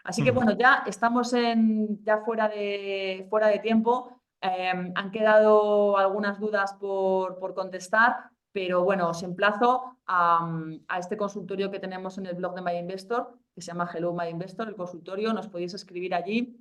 Así que bueno, ya estamos ya fuera de tiempo. Han quedado algunas dudas por contestar, pero bueno, os emplazo a este consultorio que tenemos en el blog de MyInvestor, que se llama Hello MyInvestor, el consultorio. Nos podéis escribir allí,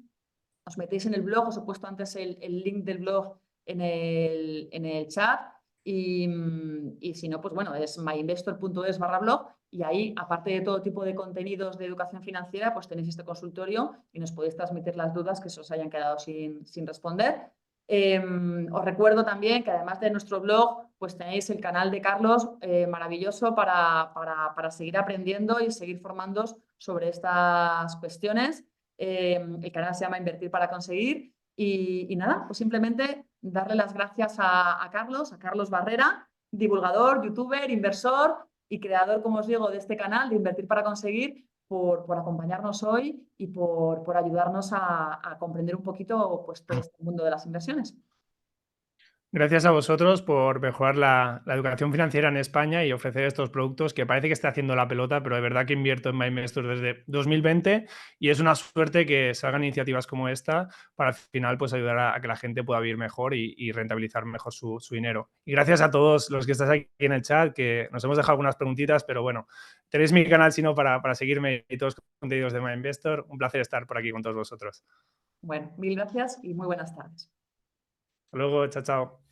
os metéis en el blog, os he puesto antes el link del blog en el chat. Y si no, pues bueno, es myinvestor.es/blog y ahí, aparte de todo tipo de contenidos de educación financiera, pues tenéis este consultorio y nos podéis transmitir las dudas que se os hayan quedado sin responder. Os recuerdo también que además de nuestro blog, pues tenéis el canal de Carlos, maravilloso para seguir aprendiendo y seguir formándoos sobre estas cuestiones. El canal se llama Invertir para Conseguir. Y nada, pues simplemente darle las gracias a Carlos Barrera, divulgador, youtuber, inversor y creador, como os digo, de este canal de Invertir para Conseguir, por acompañarnos hoy y por ayudarnos a comprender un poquito pues, todo este mundo de las inversiones. Gracias a vosotros por mejorar la educación financiera en España y ofrecer estos productos que parece que está haciendo la pelota, pero de verdad que invierto en MyInvestor desde 2020 y es una suerte que salgan iniciativas como esta para al final pues ayudar a que la gente pueda vivir mejor y rentabilizar mejor su dinero. Y gracias a todos los que estáis aquí en el chat, que nos hemos dejado algunas preguntitas, pero bueno, tenéis mi canal si no para seguirme y todos los contenidos de MyInvestor. Un placer estar por aquí con todos vosotros. Bueno, mil gracias y muy buenas tardes. Hasta luego, chao, chao.